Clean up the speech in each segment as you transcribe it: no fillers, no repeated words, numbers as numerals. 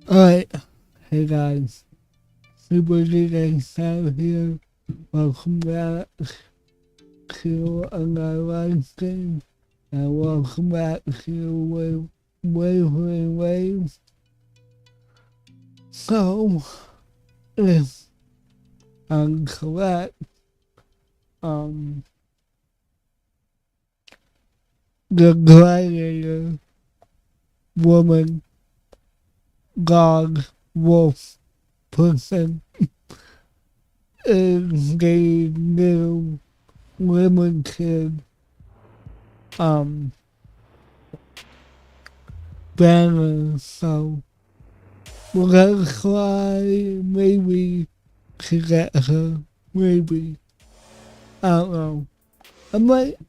Alright, hey guys, SuperDJShadow here. Welcome back to another live stream, and welcome back to Wuthering Waves. So, if I'm correct, the Gladiator woman dog wolf person is the new limited banner, so we're gonna try maybe to get her, maybe. I don't know. I might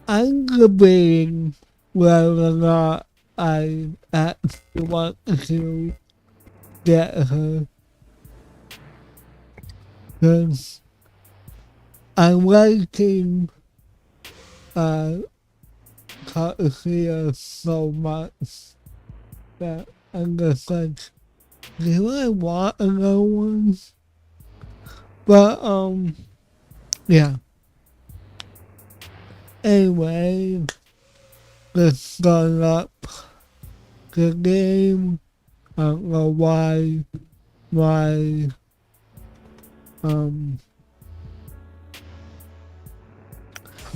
I'm debating whether or not I actually want to get her, because I'm liking Katsuya so much that I'm just like, do I want another one? But yeah. Anyway, let's start up the game. I don't know why my I don't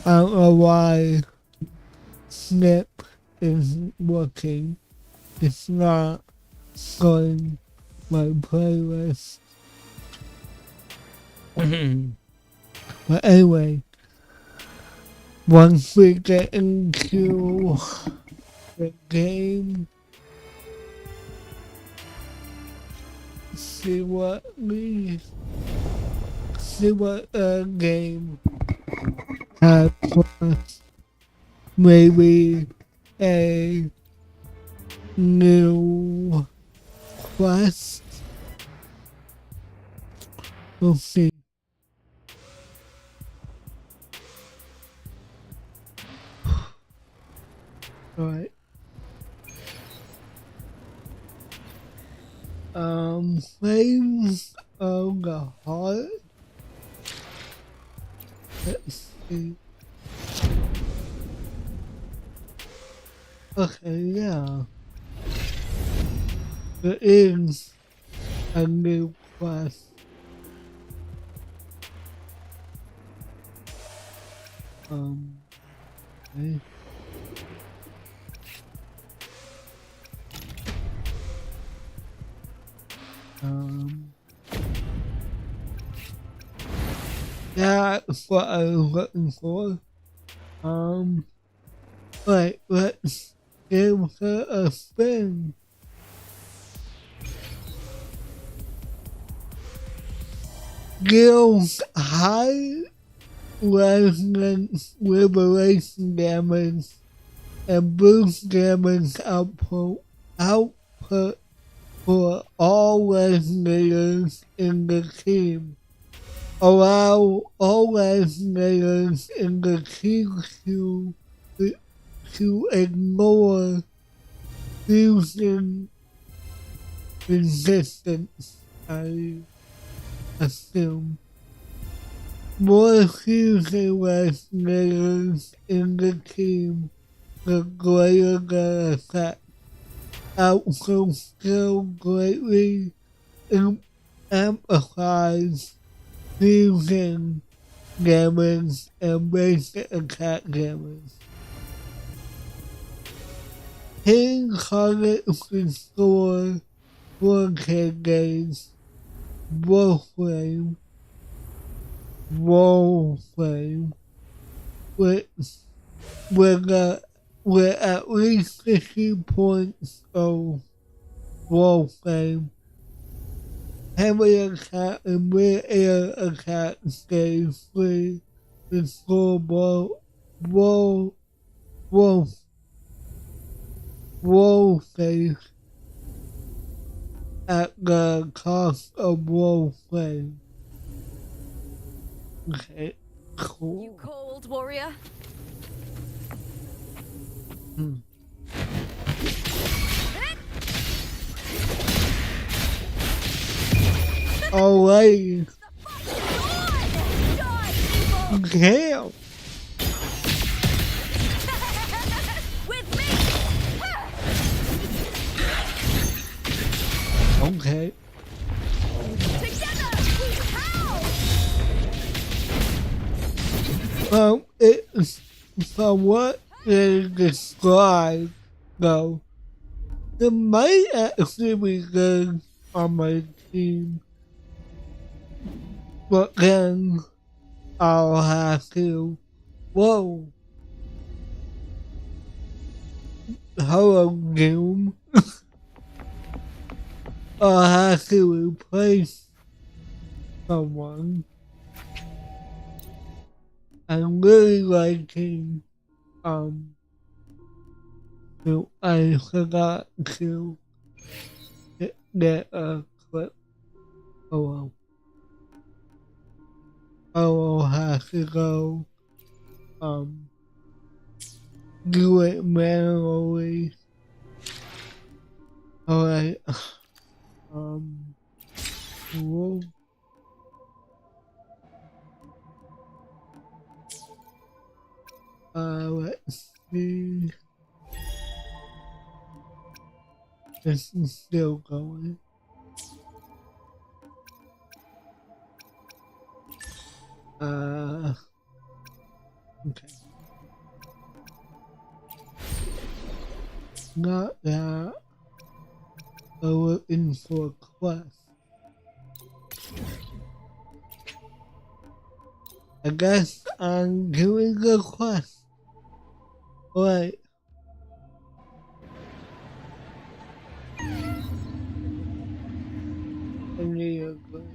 know why snap isn't working. It's not going my playlist. But anyway, once we get into the game, see what game has for us. Maybe a new quest. We'll see. Alright. Flames of the Heart. Let's see. Okay, yeah. There is a new quest. Okay. That's what I was looking for. Wait, let's give her a spin. Deals high resonance liberation damage and boost damage output for all resonators in the team. Allow all resonators in the team to ignore fusion resistance, I assume. More fusion resonators in the team, the greater the effect. Also still greatly amplifies fusion damage and basic attack damage. Hitting targets restore 4K days. Wolframe with at least 50 points of Wolframe. Heavy attack and mid-air attack stays free to score Wolfface at the cost of Wolframe. Okay, cool. You cold, warrior? Alright. Damn. With me! Okay. Together we howl! It's from what they described, though, it might actually be good on my team. But then I'll have to. Whoa. Hello, Doom. I'll have to replace someone. I'm really liking, I forgot to get a clip. Oh well. I will have to go, do it manually. Alright, whoa. Let's see. This is still going. Okay. not that we're looking for a quest. I guess I'm doing the quest. Wait. I need a quest.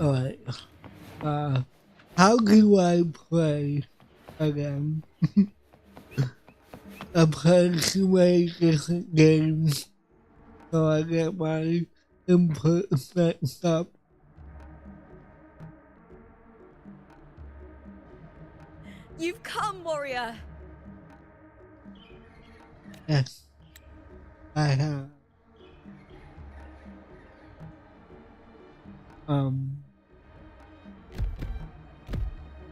Alright. How do I play again? I play too many different games, so I get my input mixed up. You've come, warrior. Yes, I have.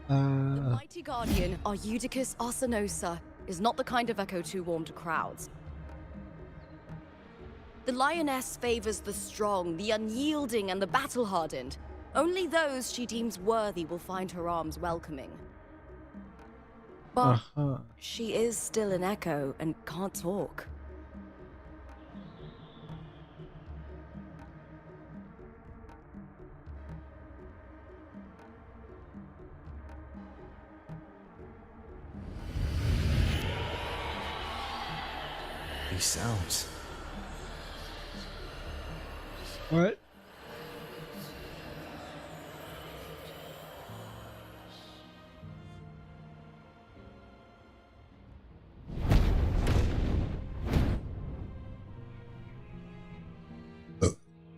The mighty guardian, Arudicus Arsenosa, is not the kind of echo too warm to crowds. The lioness favors the strong, the unyielding, and the battle-hardened. Only those she deems worthy will find her arms welcoming. But she is still an echo and can't talk. These sounds. What?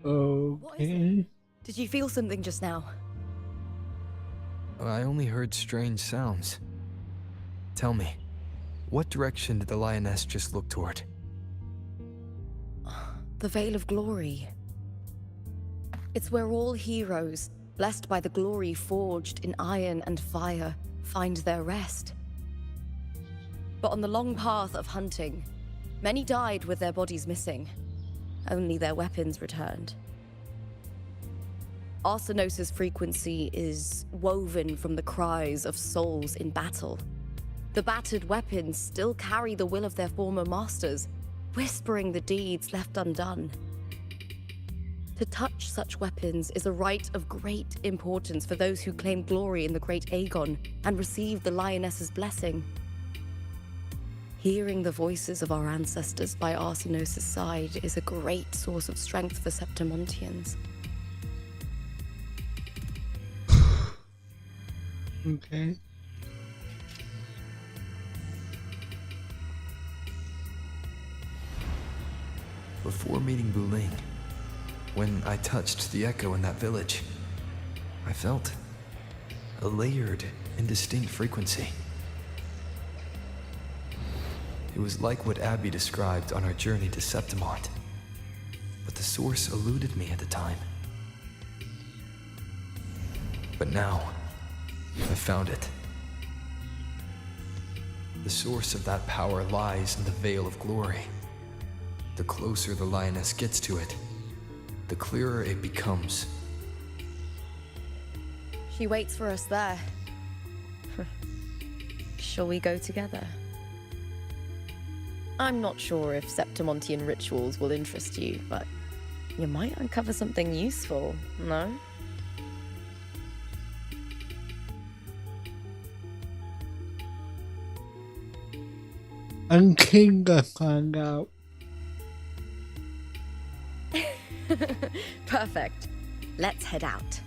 Okay. Did you feel something just now? I only heard strange sounds. Tell me, what direction did the lioness just look toward? The Veil of Glory. It's where all heroes, blessed by the glory forged in iron and fire, find their rest. But on the long path of hunting, many died with their bodies missing. Only their weapons returned. Arsenosa's frequency is woven from the cries of souls in battle. The battered weapons still carry the will of their former masters, whispering the deeds left undone. To touch such weapons is a rite of great importance for those who claim glory in the great Aegon and receive the lioness's blessing. Hearing the voices of our ancestors by Arsenosa's side is a great source of strength for Septimontians. Okay. Before meeting Buling, when I touched the echo in that village, I felt a layered, indistinct frequency. It was like what Abby described on our journey to Septimont, but the source eluded me at the time. But now, I found it. The source of that power lies in the Veil of Glory. The closer the lioness gets to it, the clearer it becomes. She waits for us there. Shall we go together? I'm not sure if Septimontian rituals will interest you, but you might uncover something useful, no? I'm keen to find out. Perfect. Let's head out.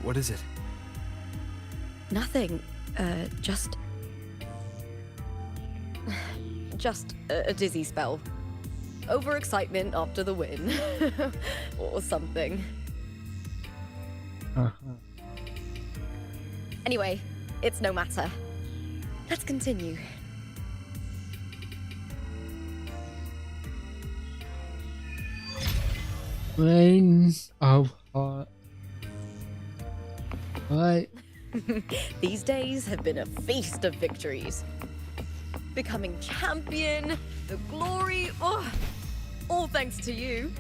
What is it? Nothing. Just a dizzy spell. Overexcitement after the win. Or something. Anyway, it's no matter. Let's continue. Reigns of Heart. Right. These days have been a feast of victories. Becoming champion, the glory, oh, all thanks to you.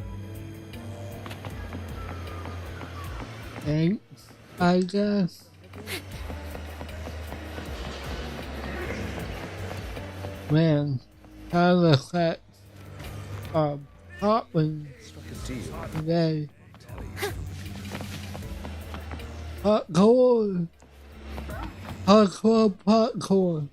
Thanks, I guess. Man, sound effects are popping today. Popcorn. Popcorn.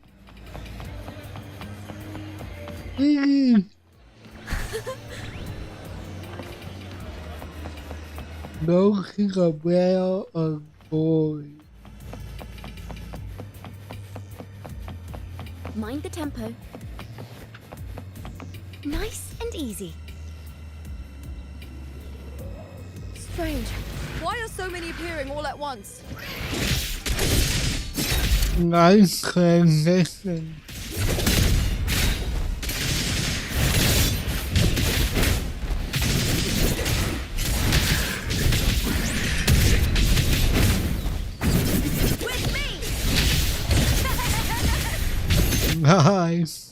No king of barrel of glory. Mind the tempo. Nice and easy. Strange. Why are so many appearing all at once? Nice transition. With me! Nice.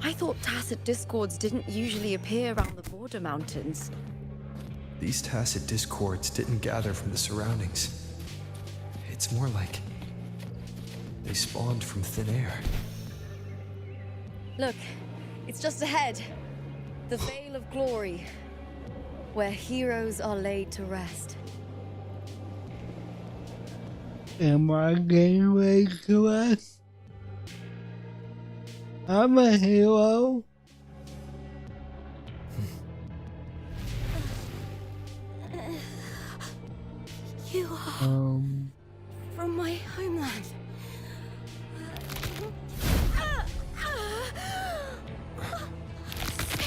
I thought tacit discords didn't usually appear around the border mountains. These tacit discords didn't gather from the surroundings. It's more like they spawned from thin air. Look, it's just ahead. The Veil of Glory, where heroes are laid to rest. Am I getting ready to rest? I'm a hero. You are from my homeland.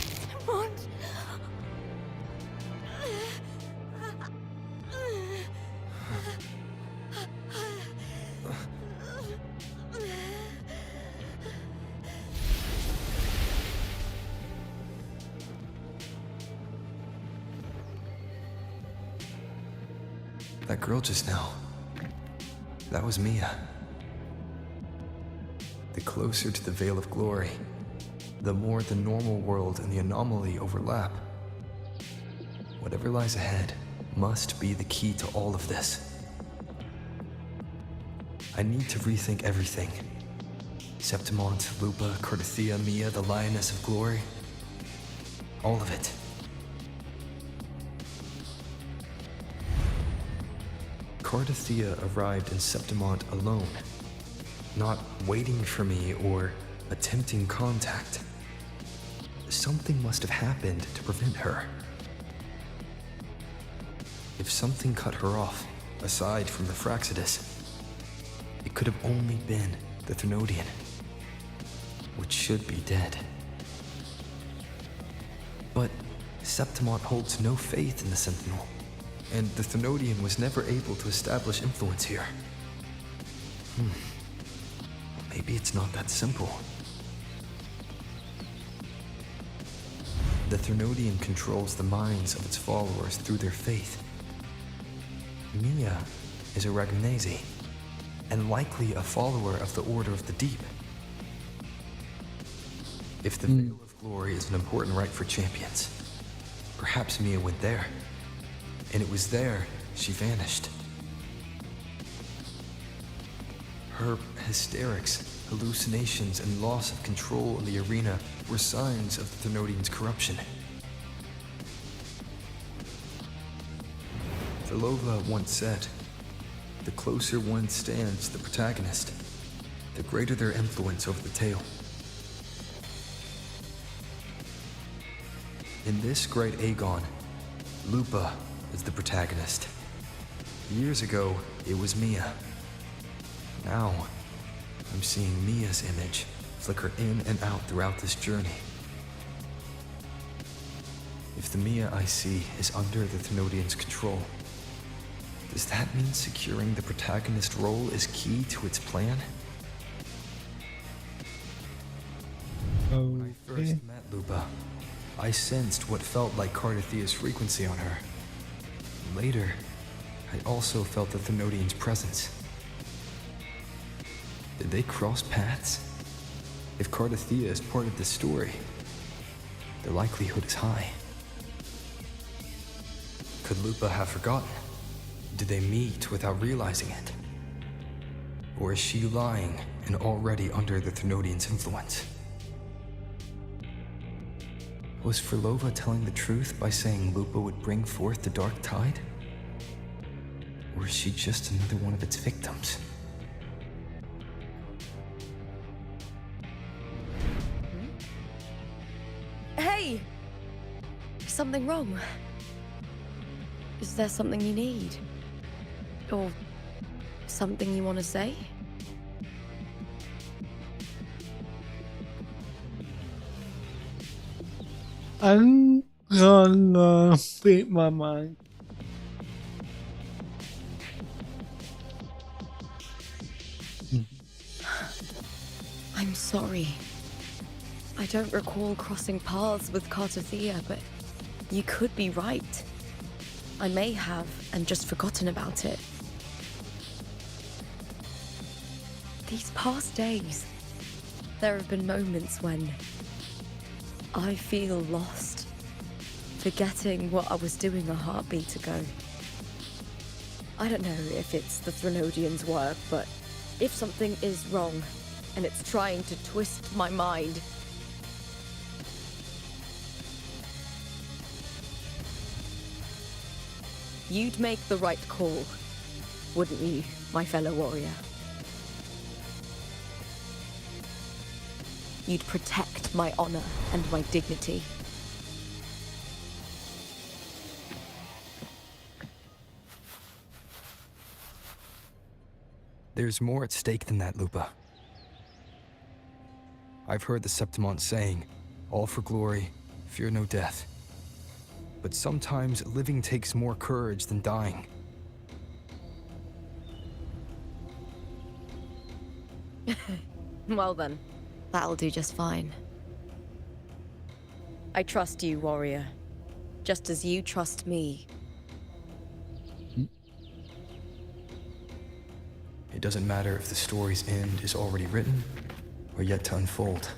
Septimont. That girl just now, that was Mia. The closer to the Veil of Glory, the more the normal world and the anomaly overlap. Whatever lies ahead must be the key to all of this. I need to rethink everything. Septimont, Lupa, Cardathia, Mia, the Lioness of Glory. All of it. Cardathia arrived in Septimont alone, not waiting for me or attempting contact. Something must have happened to prevent her. If something cut her off, aside from the Fraxidus, it could have only been the Thenodian, which should be dead. But Septimont holds no faith in the Sentinel, and the Thenodian was never able to establish influence here. Maybe it's not that simple. The Thenodian controls the minds of its followers through their faith. Mia is a Ragnesi, and likely a follower of the Order of the Deep. If the Veil of Glory is an important rite for champions, perhaps Mia went there, and it was there she vanished. Her hysterics, hallucinations, and loss of control in the arena were signs of the Thenodian's corruption. Thelova once said, "The closer one stands to the protagonist, the greater their influence over the tale." In this great Aegon, Lupa is the protagonist. Years ago, it was Mia. Now, I'm seeing Mia's image flicker in and out throughout this journey. If the Mia I see is under the Thenodian's control, does that mean securing the protagonist role is key to its plan? When I first met Lupa, I sensed what felt like Cardathia's frequency on her. Later, I also felt the Thenodian's presence. Did they cross paths? If Cardathia is part of this story, the likelihood is high. Could Lupa have forgotten? Did they meet without realizing it? Or is she lying and already under the Thenodian's influence? Was Frolova telling the truth by saying Lupa would bring forth the Dark Tide? Or is she just another one of its victims? Hey! Is something wrong? Is there something you need? Or something you want to say? I'm gonna speak my mind. I'm sorry. I don't recall crossing paths with Cartathea, but you could be right. I may have and just forgotten about it. These past days, there have been moments when I feel lost, forgetting what I was doing a heartbeat ago. I don't know if it's the Thenodian's work, but if something is wrong and it's trying to twist my mind, you'd make the right call, wouldn't you, my fellow warrior? You'd protect my honor and my dignity. There's more at stake than that, Lupa. I've heard the Septimont saying, all for glory, fear no death. But sometimes living takes more courage than dying. Well then, that'll do just fine. I trust you, warrior. Just as you trust me. It doesn't matter if the story's end is already written or yet to unfold.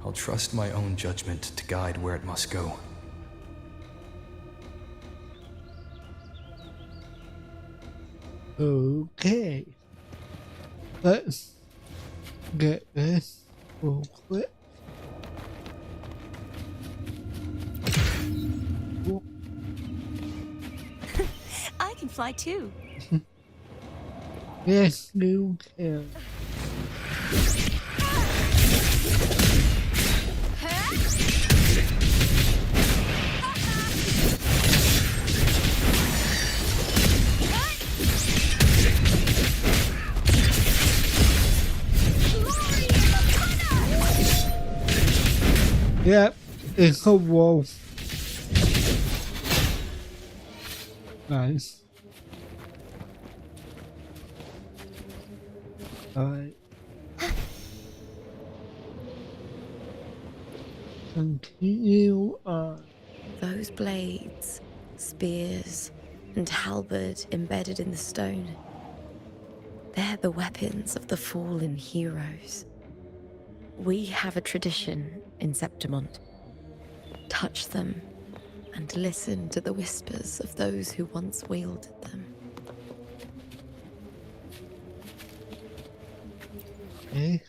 I'll trust my own judgment to guide where it must go. Okay. Let's get this real quick. I can fly too. Yes, you can. Yep, it's a wolf. Nice. Alright. Continue on. Those blades, spears, and halberd embedded in the stone. They're the weapons of the fallen heroes. We have a tradition in Septimont. Touch them and listen to the whispers of those who once wielded them. Okay.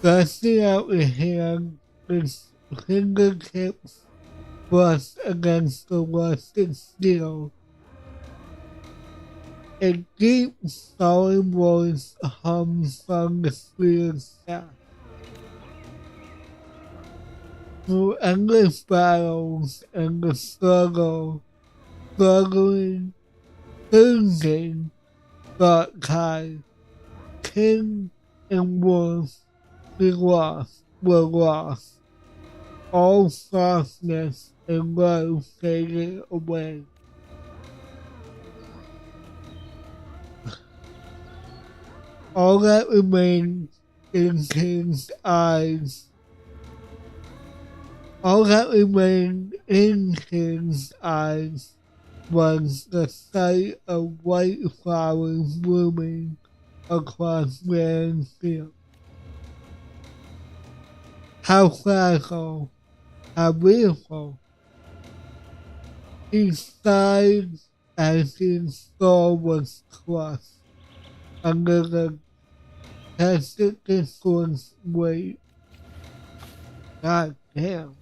Dusting out the hand with fingertips brushed against the rusted steel. A deep, solid voice hums from the spear's shaft. Through endless battles and the struggling, losing, dark tide, king and wolf were lost. All softness and love faded away. All that remained in King's eyes. All that remained in King's eyes was the sight of white flowers blooming across grand fields. How fragile, how beautiful. He sighed as his soul was crushed under the tested discourse weight. God damn.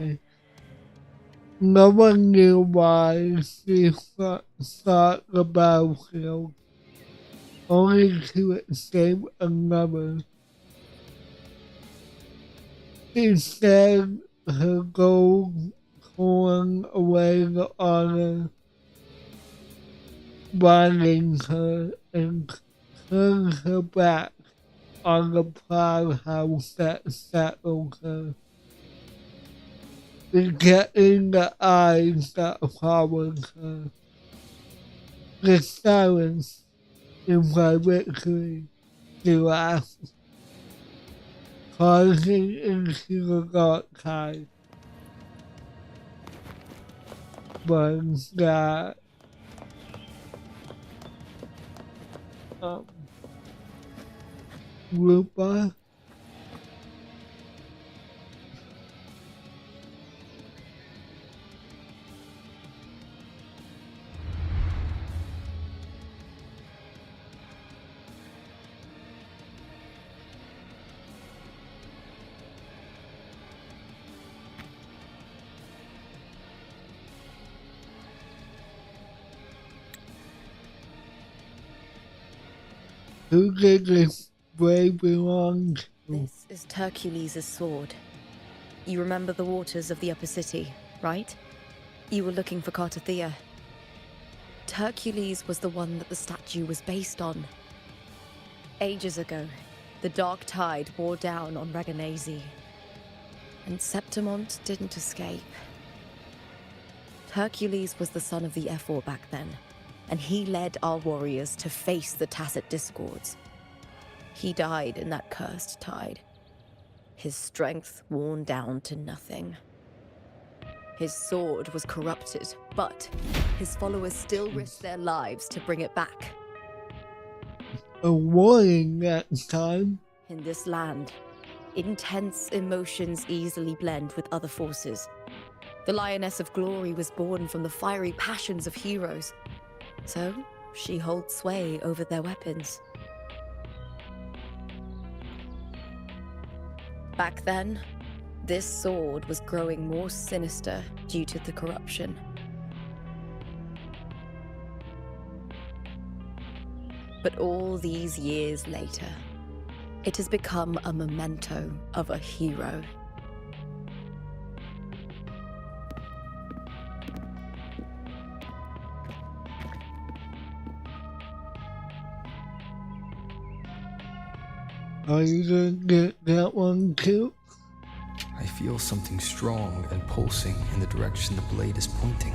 Okay. No one knew why she sought the battlefield, only to escape another. She said her gold torn away the honor, blinding her, and turned her back on the proud house that settled her, forgetting the eyes that followed her. The silence in my victory, she laughed, plunging into the dark tide. But that Rupa who did this brave belong to? This is Hercules' sword. You remember the waters of the upper city, right? You were looking for Cartathea. Hercules was the one that the statue was based on. Ages ago, the dark tide bore down on Reganese, and Septimont didn't escape. Hercules was the son of the Ephor back then, and he led our warriors to face the Tacit Discords. He died in that cursed tide, his strength worn down to nothing. His sword was corrupted, but his followers still risked their lives to bring it back. A warning that time. In this land, intense emotions easily blend with other forces. The Lioness of Glory was born from the fiery passions of heroes, so she holds sway over their weapons. Back then, this sword was growing more sinister due to the corruption. But all these years later, it has become a memento of a hero. Are you gonna get that one too? I feel something strong and pulsing in the direction the blade is pointing.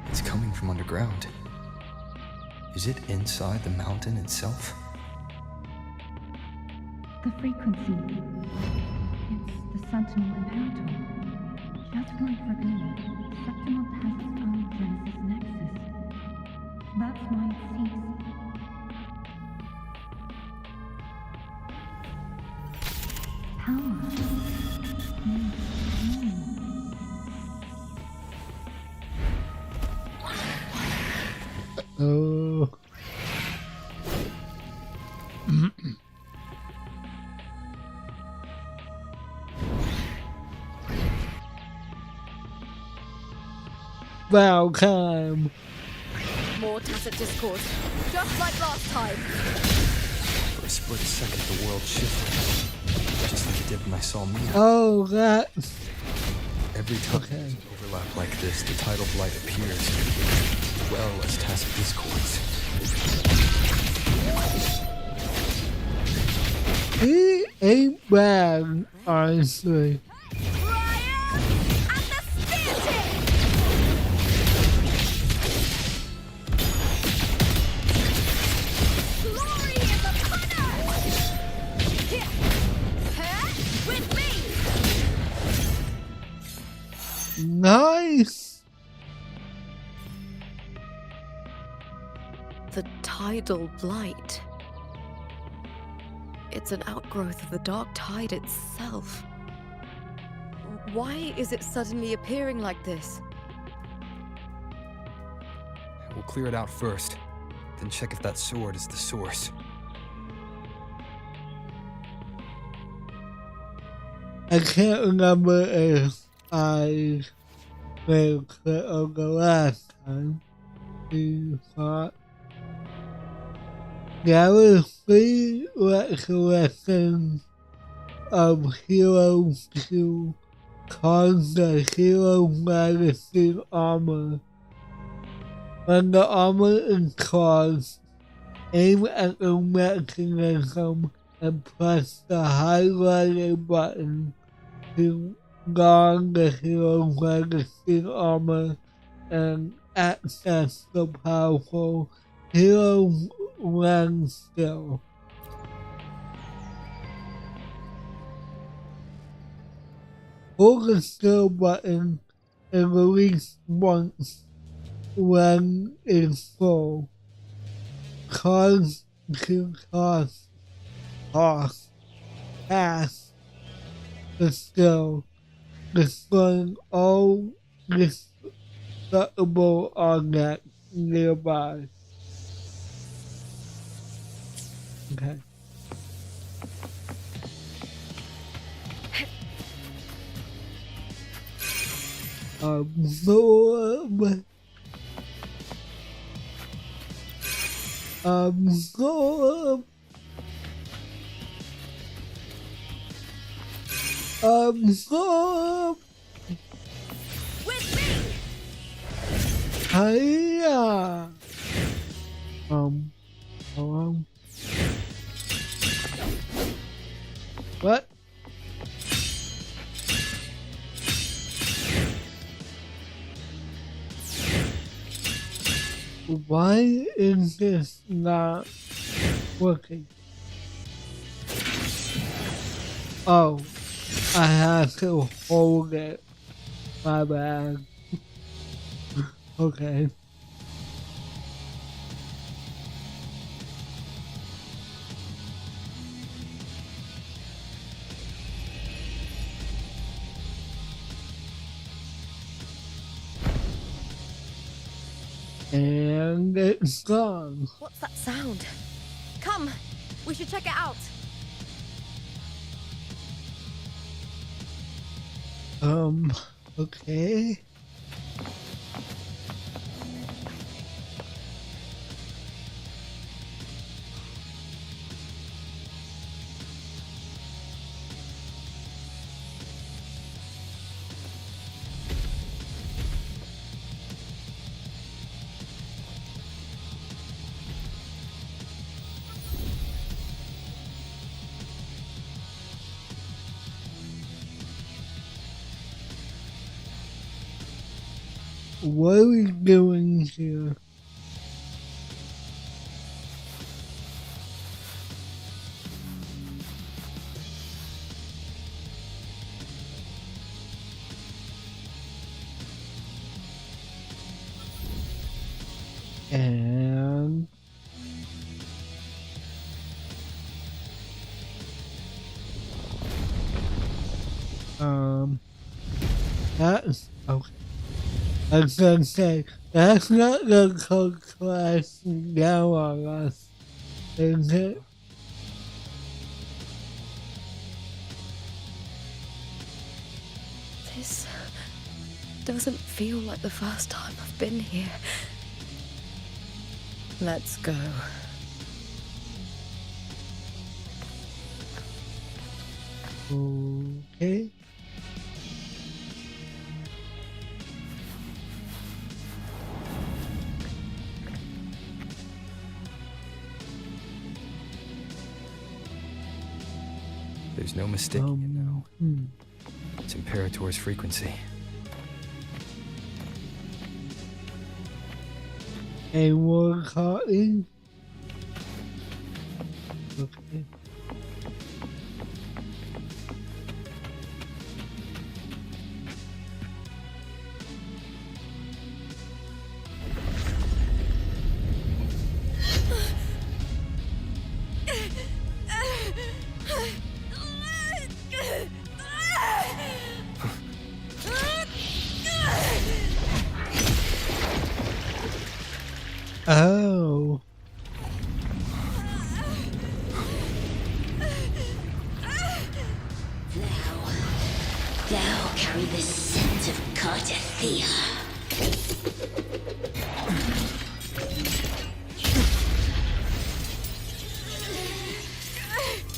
It's coming from underground. Is it inside the mountain itself? The frequency. It's the Sentinel Imperator. Just like Reganese, Septimont has its own Genesis Nexus. That's why it seeks. Power. Oh. Wow, time. More Tacit Discord, just like last time. For a split second, the world shifted. Just like it did when I saw Mia. Oh, that. Every time there's an overlap like this, the tidal blight appears, as well as Tacit Discords. He ain't bad, honestly. Ryan and the spear tip! Glory is upon us! Here! Huh? With me! Nice. The tidal blight. It's an outgrowth of the dark tide itself. Why is it suddenly appearing like this? We'll clear it out first, then check if that sword is the source. I can't remember if I made it on the last time. We thought there were 3 recollections of heroes to cause the hero magazine armor. When the armor is caused, aim at the mechanism and press the highlighted button to guard the hero magazine armor and access the powerful hero lens skill. Hold the skill button and release once when it's full. Cast the skill, destroying all destructible objects nearby. Okay. Absorb. Absorb. Absorb. With me! Hiya. What? Why is this not working? Oh, I have to hold it. My bad. Okay. And it's gone. What's that sound? Come, we should check it out. Okay. What are we doing here? And that's okay. I was gonna say that's not the code class down on us, is it? This doesn't feel like the first time I've been here. Let's go. Okay. There's no mistaking it now. Hmm. It's Imperator's frequency. A war calling. Okay. Oh. Now carry the scent of Cardathia.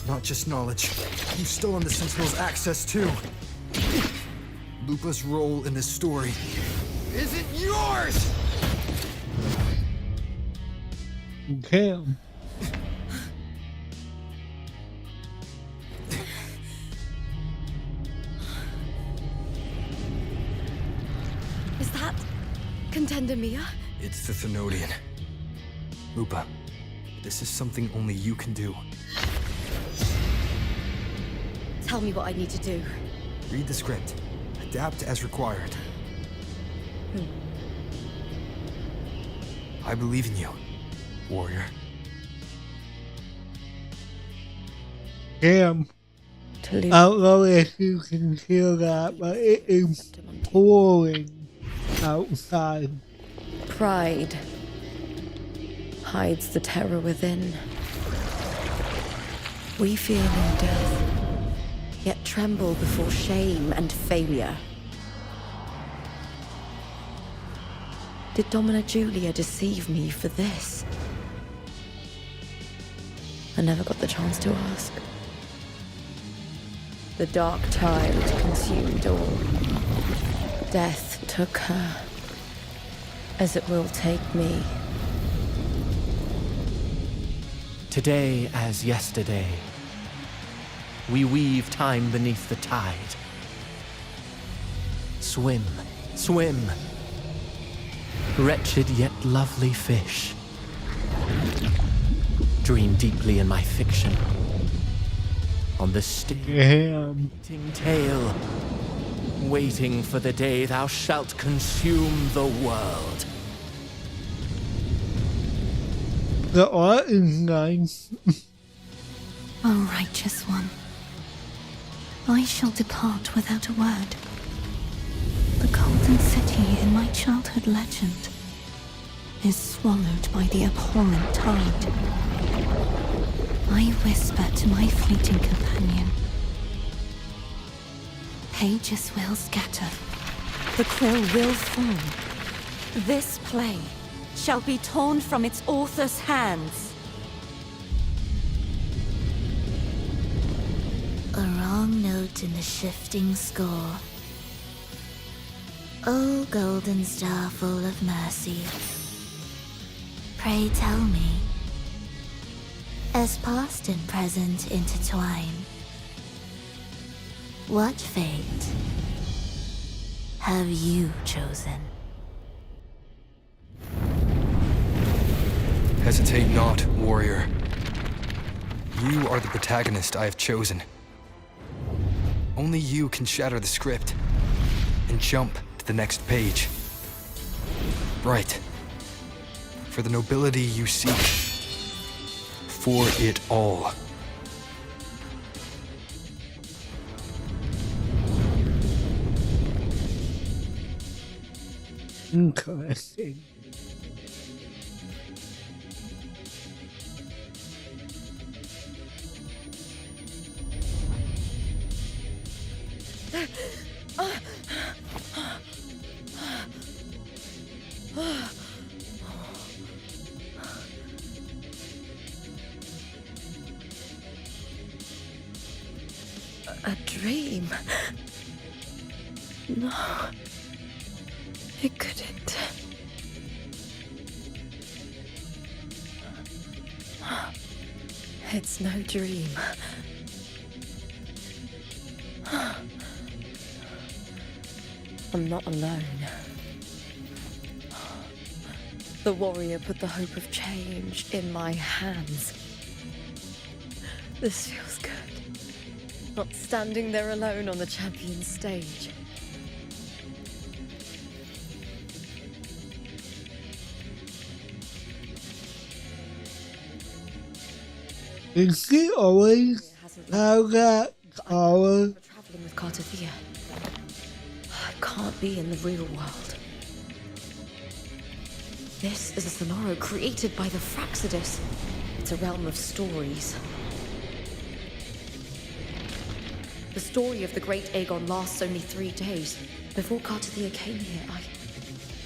Not just knowledge. You've stolen the Sentinel's access too. Lupa's role in this story isn't yours! Damn. Is that Contender Mia? It's the Thenodian. Lupa, this is something only you can do. Tell me what I need to do. Read the script. Adapt as required. I believe in you, warrior. Damn. I don't know if you can hear that, but it is pouring outside. Pride hides the terror within. We fear no death, yet tremble before shame and failure. Did Domina Julia deceive me for this? I never got the chance to ask. The dark tide consumed all. Death took her, as it will take me. Today as yesterday, we weave time beneath the tide. Swim, swim, wretched yet lovely fish. Dream deeply in my fiction, on the Damn. sting tale, waiting for the day thou shalt consume the world. The art is nice. O righteous one, I shall depart without a word. The golden city in my childhood legend is swallowed by the abhorrent tide. I whisper to my fleeting companion. Pages will scatter. The quill will fall. This play shall be torn from its author's hands. A wrong note in the shifting score. O golden star full of mercy, pray tell me, as past and present intertwine, what fate have you chosen? Hesitate not, warrior. You are the protagonist I have chosen. Only you can shatter the script and jump to the next page. Right. For the nobility you seek. For it all. Interesting. A dream? No. It couldn't. It's no dream. I'm not alone. The warrior put the hope of change in my hands. This feels good. Not standing there alone on the champion's stage. Did she always have that power? For traveling with Cartathea. I can't be in the real world. This is a Sonoro created by the Fraxidus. It's a realm of stories. The story of the great Aegon lasts only 3 days. Before Cartathea came here, I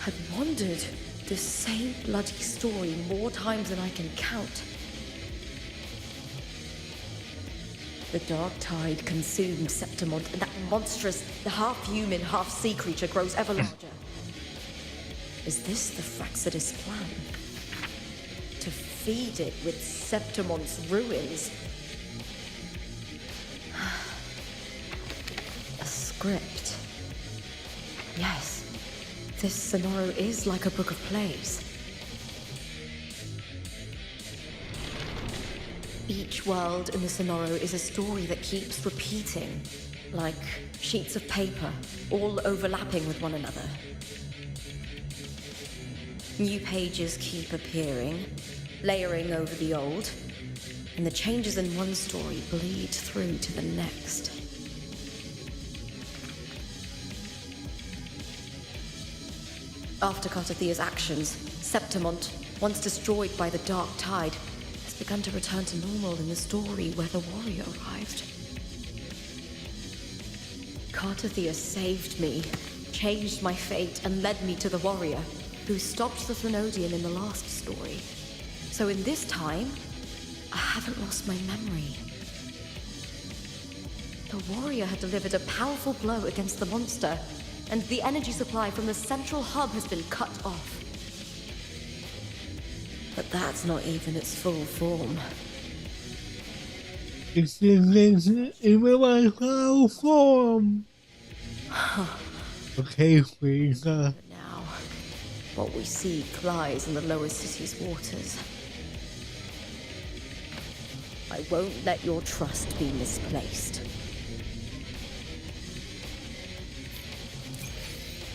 had wandered this same bloody story more times than I can count. The dark tide consumed Septimont, and that monstrous, half-human, half-sea creature grows ever larger. Is this the Fraxidus plan? To feed it with Septimont's ruins? A script. Yes, this Sonoro is like a book of plays. Each world in the Sonoro is a story that keeps repeating, like sheets of paper, all overlapping with one another. New pages keep appearing, layering over the old, and the changes in one story bleed through to the next. After Cartathea's actions, Septimont, once destroyed by the dark tide, has begun to return to normal in the story where the warrior arrived. Cartathea saved me, changed my fate, and led me to the warrior, who stopped the Threnodian in the last story. So in this time, I haven't lost my memory. The warrior had delivered a powerful blow against the monster, and the energy supply from the central hub has been cut off. But that's not even its full form. This is even my final form. Okay, Frieza. Now, what we see lies in the lower city's waters. I won't let your trust be misplaced.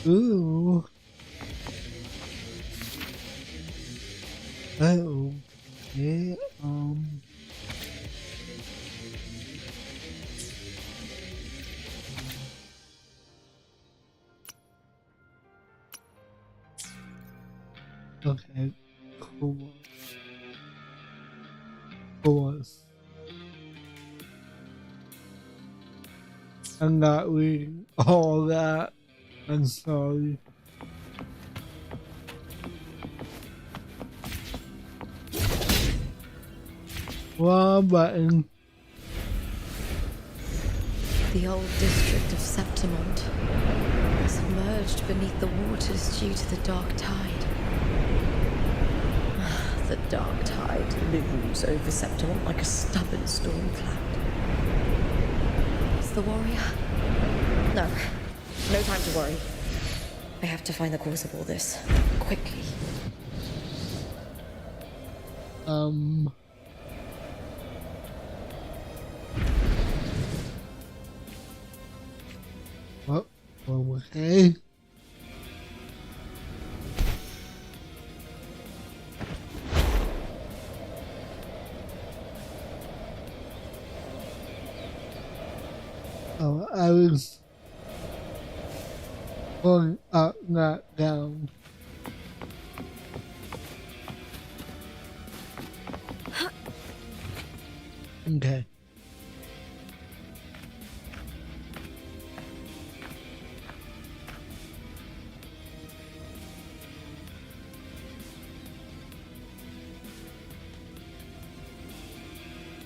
Ooh. Oh. Yeah, Okay, cool. Cool. I'm not reading all that. I'm sorry. Wrong button. The old district of Septimont submerged beneath the waters due to the dark tide. The dark tide looms over Septimont like a stubborn storm cloud. Is the warrior? No. No time to worry. I have to find the cause of all this. Quickly. What? Okay. Oh, I was going up, not down. Okay.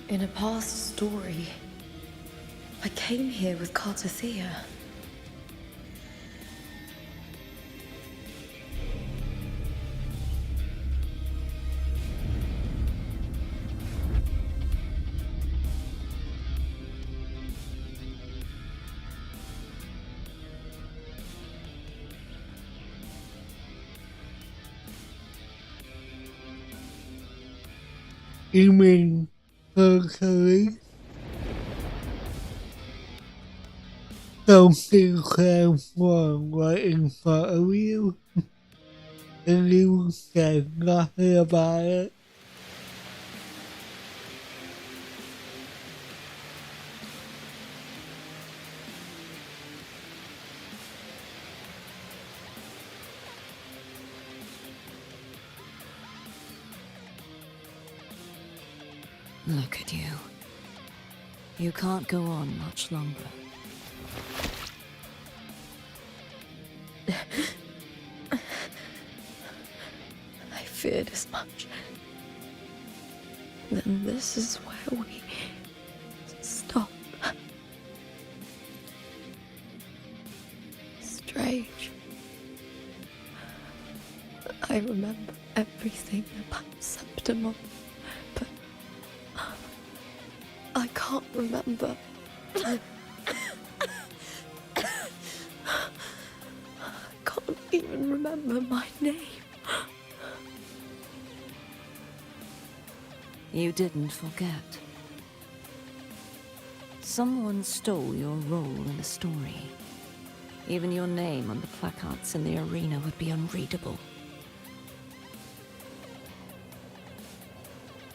In a past story, I came here with Cartathea. You mean totally? Something wrong right in front of you, and you said nothing about it. Look at you. You can't go on much longer. I feared as much. Then this is where we stop. Strange. I remember everything about Septimon, but I can't remember. I can't even remember my name. You didn't forget. Someone stole your role in the story. Even your name on the placards in the arena would be unreadable.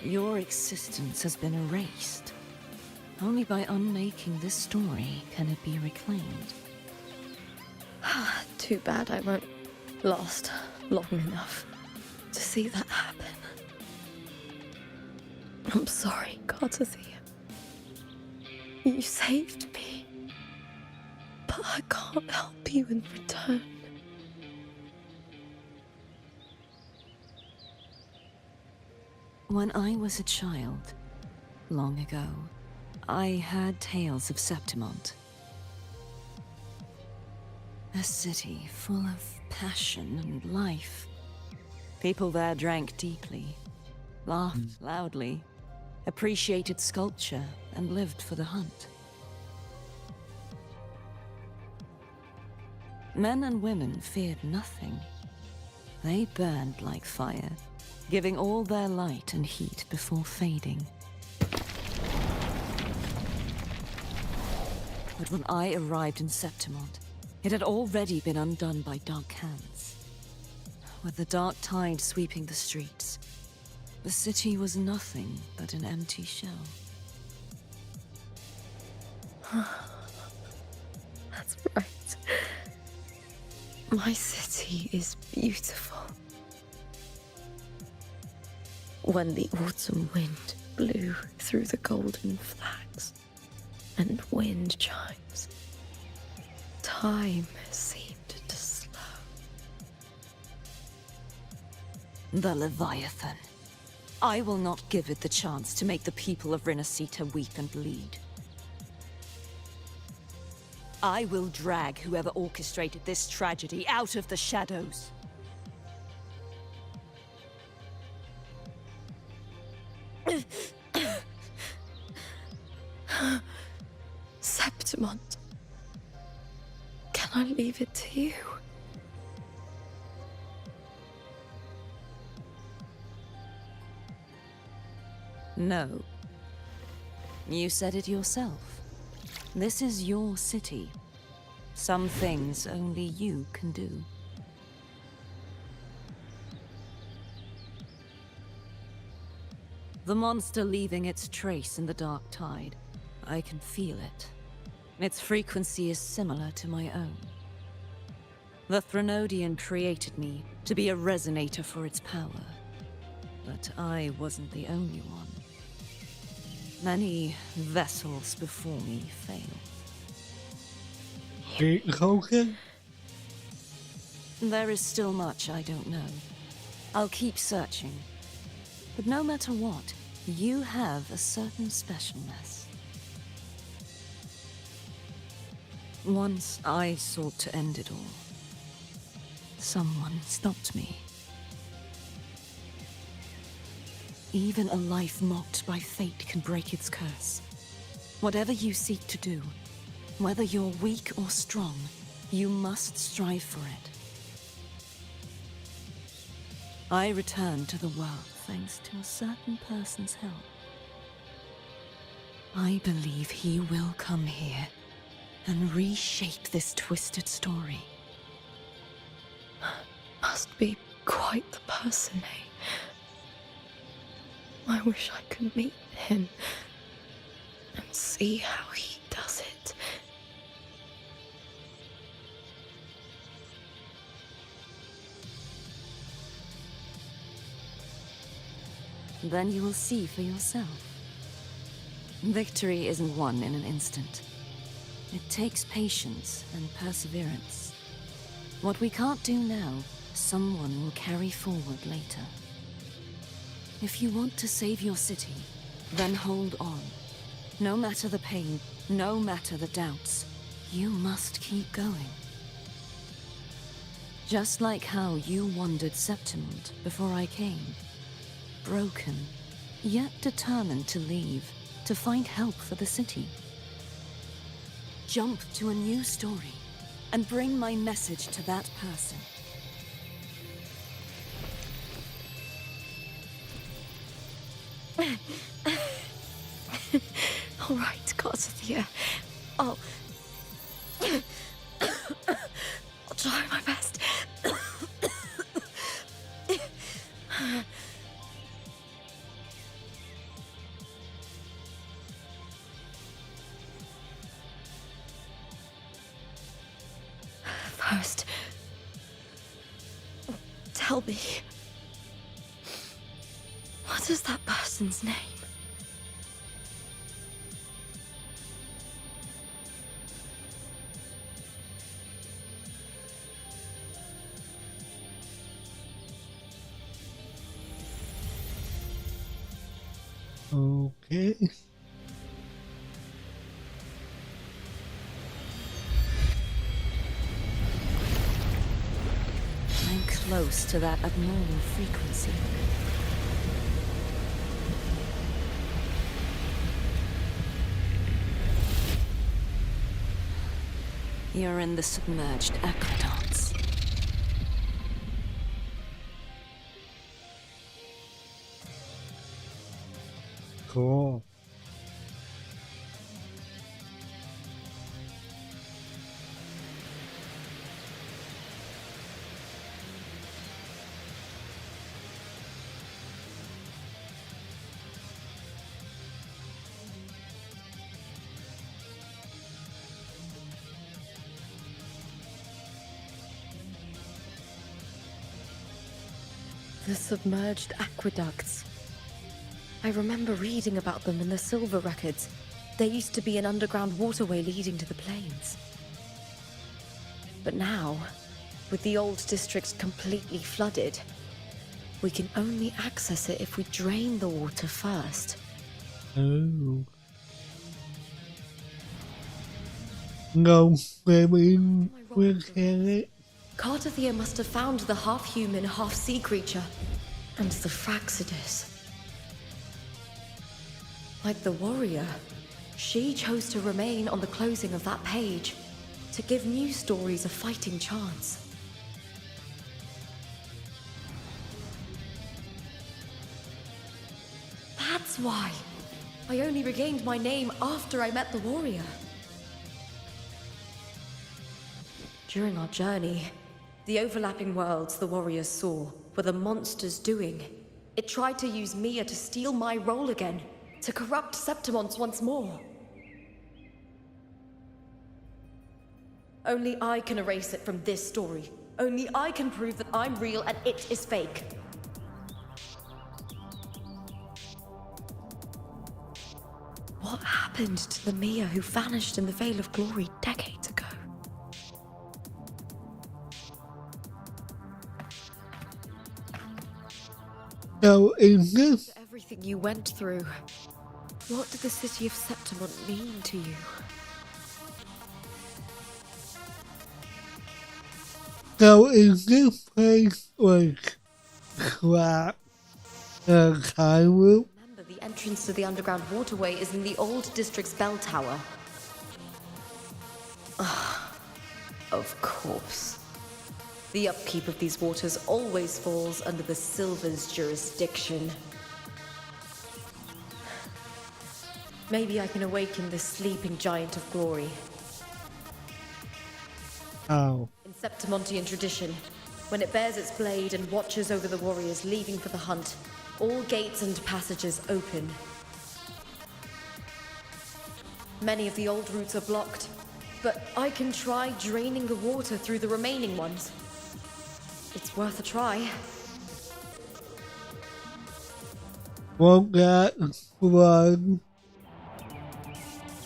Your existence has been erased. Only by unmaking this story can it be reclaimed. Too bad I won't last long enough to see that happen. I'm sorry, Gardathea. You saved me, but I can't help you in return. When I was a child, long ago, I had tales of Septimont. A city full of passion and life. People there drank deeply, laughed loudly, appreciated sculpture, and lived for the hunt. Men and women feared nothing. They burned like fire, giving all their light and heat before fading. But when I arrived in Septimont, it had already been undone by dark hands. With the dark tide sweeping the streets, the city was nothing but an empty shell. That's right. My city is beautiful. When the autumn wind blew through the golden flags and wind chimes, time seemed to slow. The Leviathan. I will not give it the chance to make the people of Renacita weep and bleed. I will drag whoever orchestrated this tragedy out of the shadows. Septimont, can I leave it to you? No. You said it yourself. This is your city. Some things only you can do. The monster leaving its trace in the dark tide. I can feel it. Its frequency is similar to my own. The Threnodian created me to be a resonator for its power. But I wasn't the only one. Many vessels before me failed. Okay. There is still much I don't know. I'll keep searching. But no matter what, you have a certain specialness. Once I sought to end it all. Someone stopped me. Even a life mocked by fate can break its curse. Whatever you seek to do, whether you're weak or strong, you must strive for it. I return to the world thanks to a certain person's help. I believe he will come here and reshape this twisted story. Must be quite the person, eh? I wish I could meet him and see how he does it. Then you will see for yourself. Victory isn't won in an instant. It takes patience and perseverance. What we can't do now, someone will carry forward later. If you want to save your city, then hold on. No matter the pain, no matter the doubts, you must keep going. Just like how you wandered Septimund before I came. Broken, yet determined to leave, to find help for the city. Jump to a new story, and bring my message to that person. All right, Garcia. I'll try my best. First, tell me, what is that person's name? Okay. I'm close to that abnormal frequency. You're in the submerged aqueducts. Cool. The submerged aqueducts. I remember reading about them in the Silver records. There used to be an underground waterway leading to the plains. But now, with the old district completely flooded, we can only access it if we drain the water first. Oh. No, maybe we can. Cartathea must have found the half-human, half-sea creature, and the Fraxidus. Like the warrior, she chose to remain on the closing of that page, to give new stories a fighting chance. That's why I only regained my name after I met the warrior. During our journey, the overlapping worlds the warriors saw were the monsters doing. It tried to use Mia to steal my role again, to corrupt Septimons once more. Only I can erase it from this story. Only I can prove that I'm real and it is fake. What happened to the Mia who vanished in the Veil of Glory decades ago? So is this? Everything you went through, what did the city of Septimund mean to you? So is this place like crap? Time loop? Remember, the entrance to the underground waterway is in the old district's bell tower. Of course. The upkeep of these waters always falls under the Silver's jurisdiction. Maybe I can awaken the sleeping giant of glory. Oh. In Septimontian tradition, when it bears its blade and watches over the warriors leaving for the hunt, all gates and passages open. Many of the old routes are blocked, but I can try draining the water through the remaining ones. It's worth a try. Won't that flood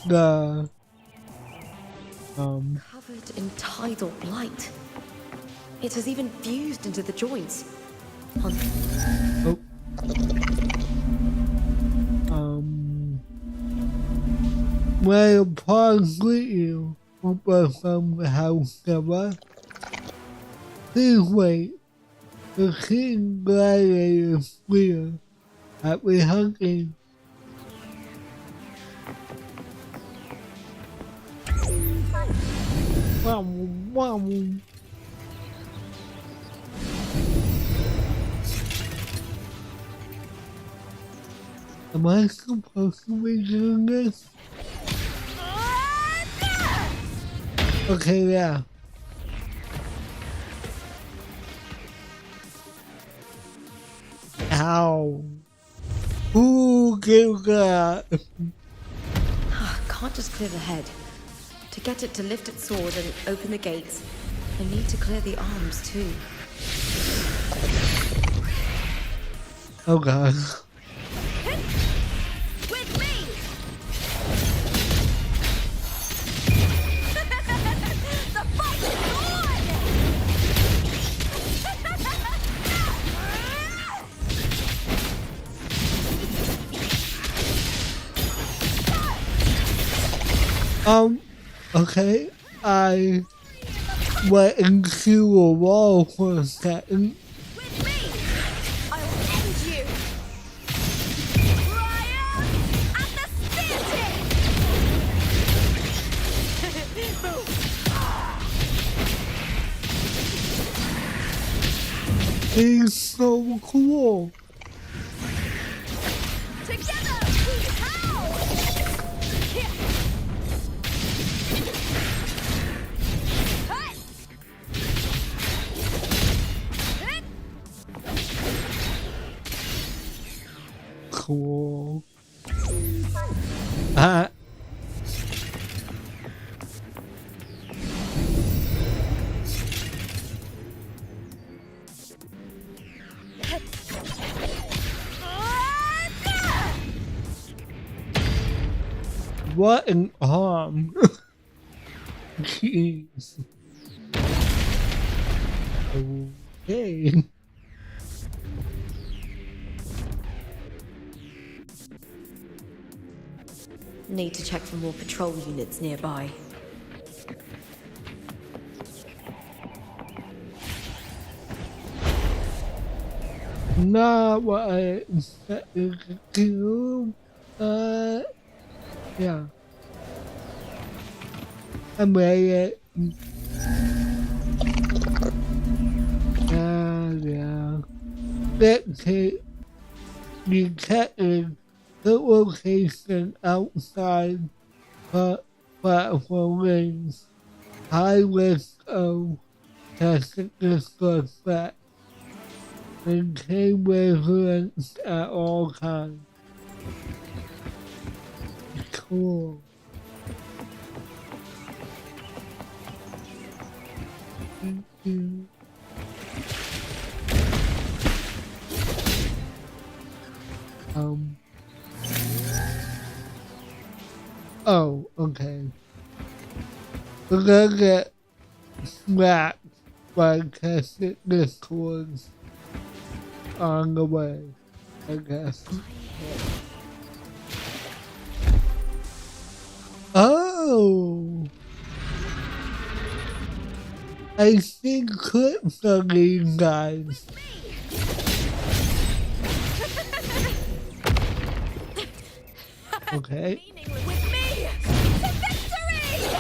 the Covered in tidal blight. It has even fused into the joints. oh. Well, possibly you from the house cover. Please wait. The King Gladiator is clear. Happy hunting. Wow, wow. Am I supposed to be doing this? Okay, yeah. Ow. Who gave that? Can't just clear the head. To get it to lift its sword and open the gates, I need to clear the arms too. Oh god. With me! The fight is on! Okay, I went into a wall for a second. With me! I'll end you! Ryan at the He's so cool. Together we howl! Cool. What an arm. Jeez. Okay. Need to check for more patrol units nearby. Not what I expected to do. Yeah. I made it. Yeah. Dictate detected the location outside platform rings. High risk of technical effect. Maintain vigilance at all times. Cool. Thank you. Oh, okay. We're gonna get smacked by testing discords on the way, I guess. Oh! I see clips of these guys. Okay. With me! To victory!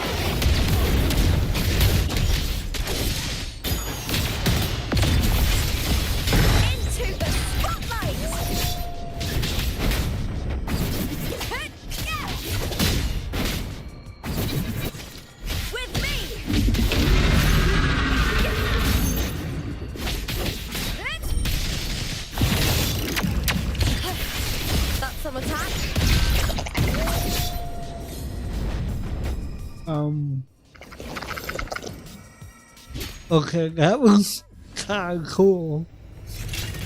Okay, that was kind of cool.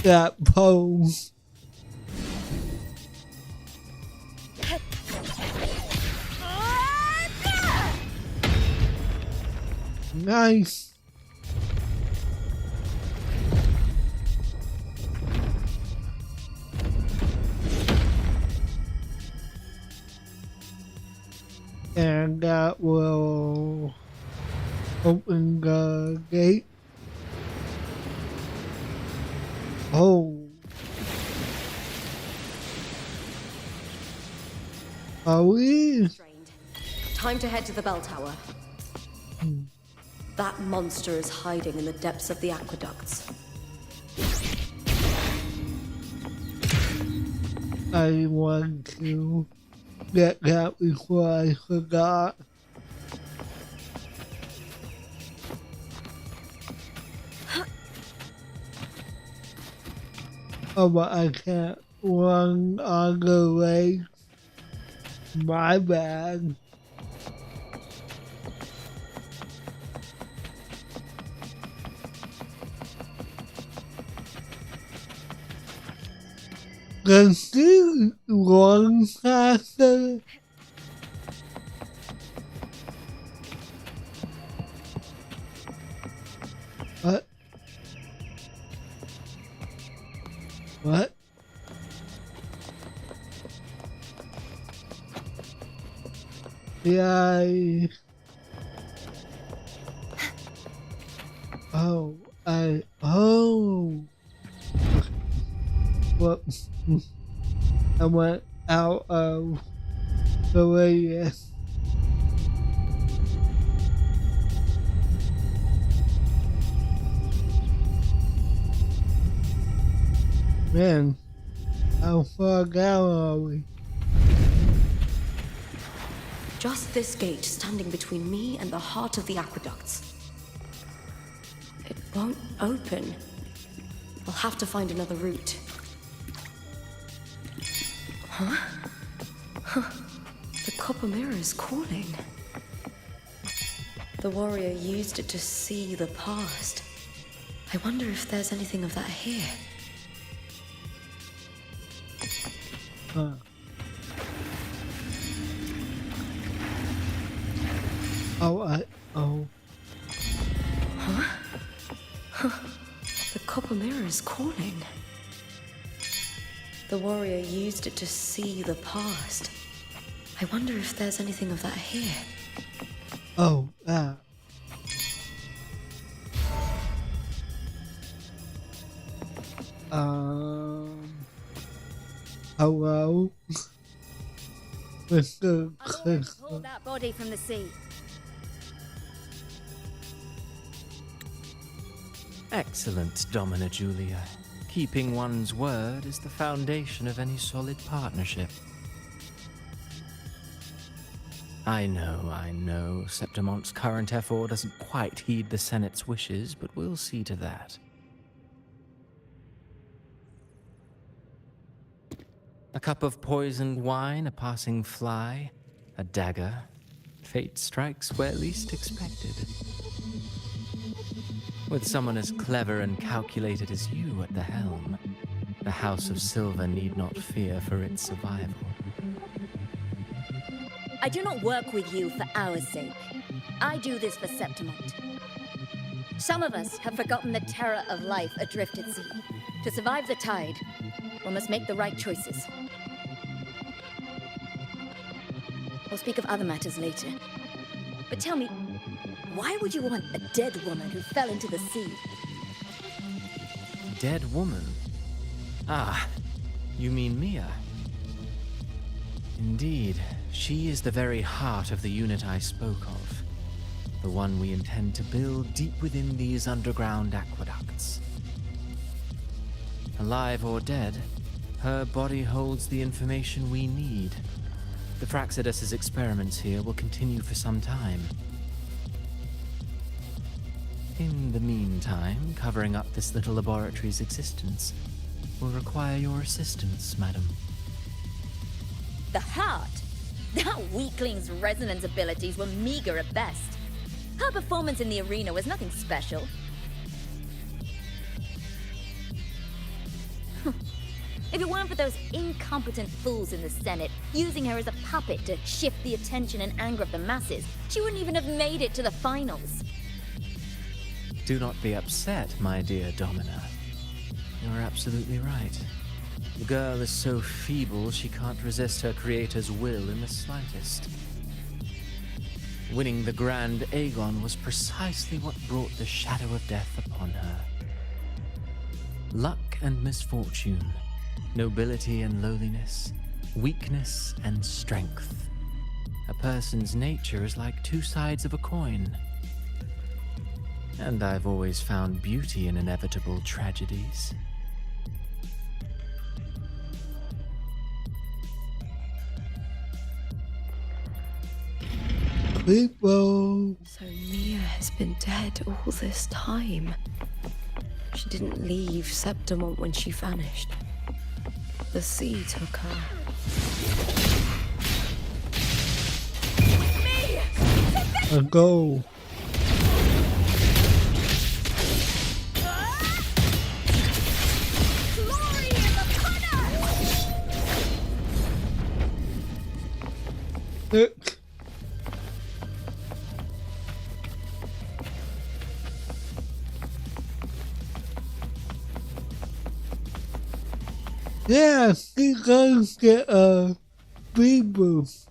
That pose. Nice. And that will open the gate. Oh. Are we? Time to head to the bell tower. That monster is hiding in the depths of the aqueducts. I want to get that before I forgot. Oh, but I can't run all the way. My bad. Does this run faster? What? What? Yeah, oh. Whoops. I went out of the radius. Man, how far down are we? Just this gate standing between me and the heart of the aqueducts. It won't open. I'll have to find another route. The copper mirror is calling. The warrior used it to see the past. I wonder if there's anything of that here. The copper mirror is calling. The warrior used it to see the past. I wonder if there's anything of that here. Oh, that. Hello? Mr. Pull that body from the sea. Excellent, Domina Julia. Keeping one's word is the foundation of any solid partnership. I know, Septimonte's current effort doesn't quite heed the Senate's wishes, but we'll see to that. A cup of poisoned wine, a passing fly, a dagger. Fate strikes where least expected. With someone as clever and calculated as you at the helm, the House of Silver need not fear for its survival. I do not work with you for our sake. I do this for Septimont. Some of us have forgotten the terror of life adrift at sea. To survive the tide, one must make the right choices. We'll speak of other matters later. But tell me, why would you want a dead woman who fell into the sea? Dead woman? Ah, you mean Mia? Indeed, she is the very heart of the unit I spoke of. The one we intend to build deep within these underground aqueducts. Alive or dead, her body holds the information we need. The Fraxidus's experiments here will continue for some time. In the meantime, covering up this little laboratory's existence will require your assistance, madam. The heart? That weakling's resonance abilities were meager at best. Her performance in the arena was nothing special. If it weren't for those incompetent fools in the Senate using her as a puppet to shift the attention and anger of the masses, she wouldn't even have made it to the finals. Do not be upset, my dear Domina. You're absolutely right. The girl is so feeble she can't resist her creator's will in the slightest. Winning the Grand Aegon was precisely what brought the shadow of death upon her. Luck and misfortune, nobility and lowliness, weakness and strength. A person's nature is like two sides of a coin. And I've always found beauty in inevitable tragedies. People. So Mia has been dead all this time. She didn't leave Septimont when she vanished. The sea took her. A go. Glory in the punter! Yeah, she goes get a reboot.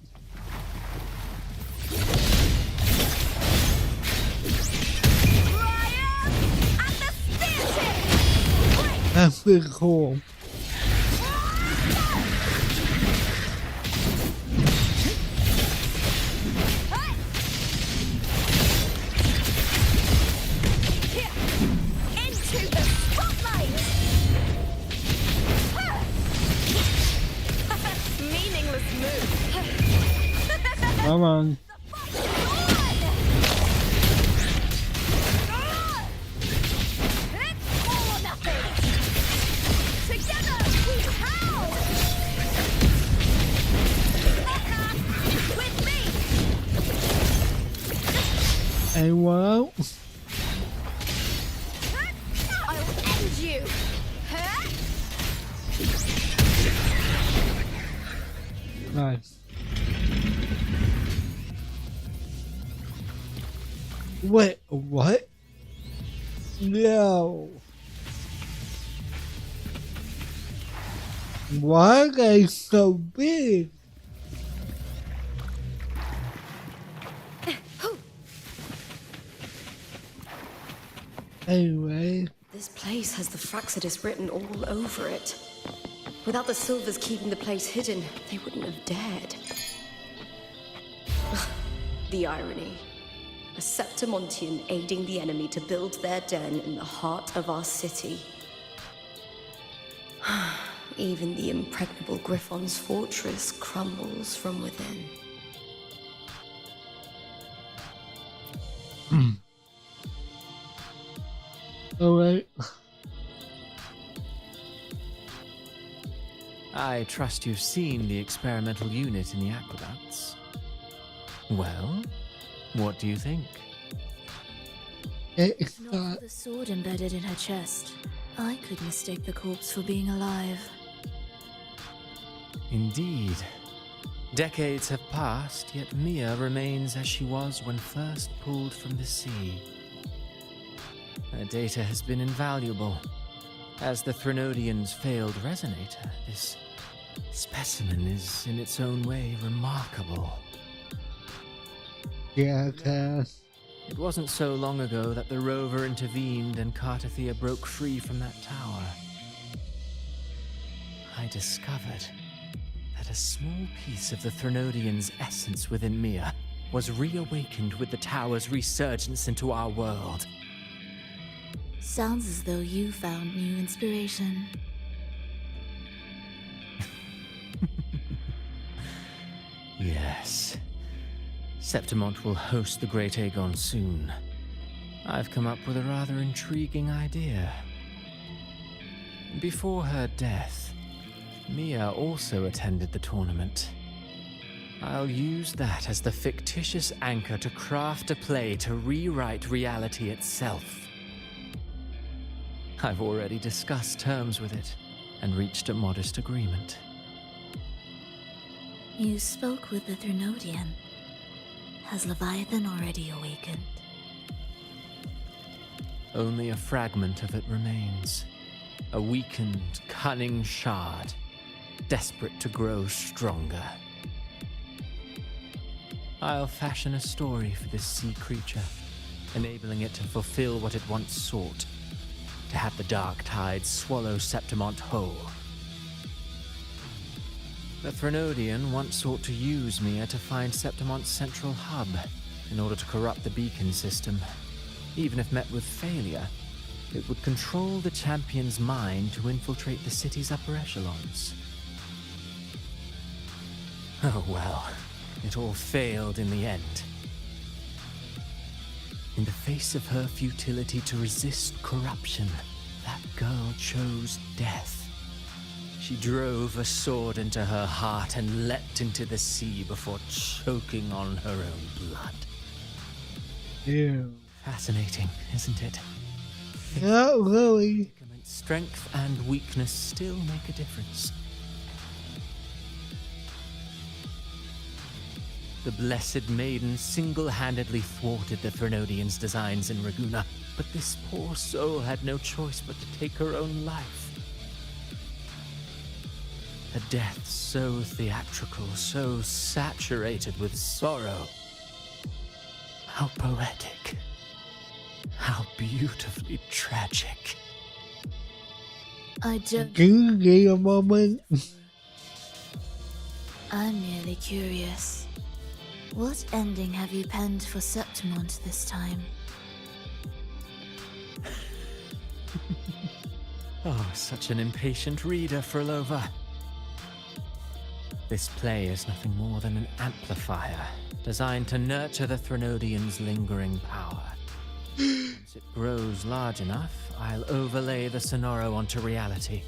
That's pretty cool. Into the spotlight! Meaningless move. Come on. Anyone else? I'll end you! Nice. Wait, what? No. Why are they so big? Anyway. This place has the Fraxidus written all over it. Without the Silvers keeping the place hidden, they wouldn't have dared. The irony. A Septimontian aiding the enemy to build their den in the heart of our city. Even the impregnable Griffon's fortress crumbles from within. Alright. I trust you've seen the experimental unit in the aqueducts. Well, what do you think? It's Not for not. the sword embedded in her chest. I could mistake the corpse for being alive. Indeed. Decades have passed, yet Mia remains as she was when first pulled from the sea. Her data has been invaluable. As the Threnodian's failed resonator, this specimen is in its own way remarkable. Yeah, Cass. It wasn't so long ago that the rover intervened and Cartathea broke free from that tower. I discovered that a small piece of the Threnodian's essence within Mia was reawakened with the tower's resurgence into our world. Sounds as though you found new inspiration. Yes. Septimont will host the Great Aegon soon. I've come up with a rather intriguing idea. Before her death, Mia also attended the tournament. I'll use that as the fictitious anchor to craft a play to rewrite reality itself. I've already discussed terms with it and reached a modest agreement. You spoke with the Threnodian. Has Leviathan already awakened? Only a fragment of it remains. A weakened, cunning shard, desperate to grow stronger. I'll fashion a story for this sea creature, enabling it to fulfill what it once sought, to have the dark tide swallow Septimont whole. The Threnodian once sought to use Mia to find Septimont's central hub in order to corrupt the beacon system. Even if met with failure, it would control the champion's mind to infiltrate the city's upper echelons. Oh well, it all failed in the end. In the face of her futility to resist corruption, that girl chose death. She drove a sword into her heart and leapt into the sea before choking on her own blood. Ew. Fascinating, isn't it? Not really. Strength and weakness still make a difference. The Blessed Maiden single-handedly thwarted the Threnodian's designs in Raguna, but this poor soul had no choice but to take her own life. A death so theatrical, so saturated with sorrow. How poetic. How beautifully tragic. I don't... Can you give a moment? I'm merely curious. What ending have you penned for Septimont this time? Oh, such an impatient reader, Frolova. This play is nothing more than an amplifier, designed to nurture the Threnodian's lingering power. Once it grows large enough, I'll overlay the Sonoro onto reality.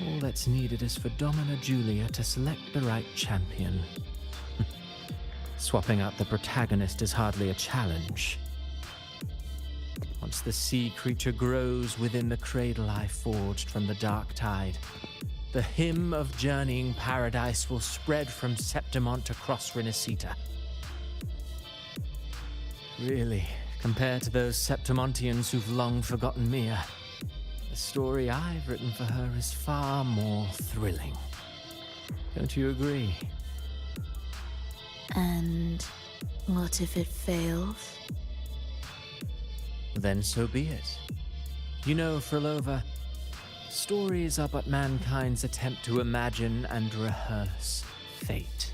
All that's needed is for Domina Julia to select the right champion. Swapping out the protagonist is hardly a challenge. Once the sea creature grows within the cradle I forged from the dark tide, the hymn of journeying paradise will spread from Septimont across Renacita. Really, compared to those Septimontians who've long forgotten Mia, the story I've written for her is far more thrilling. Don't you agree? And what if it fails? Then so be it. You know, Frolova, stories are but mankind's attempt to imagine and rehearse fate.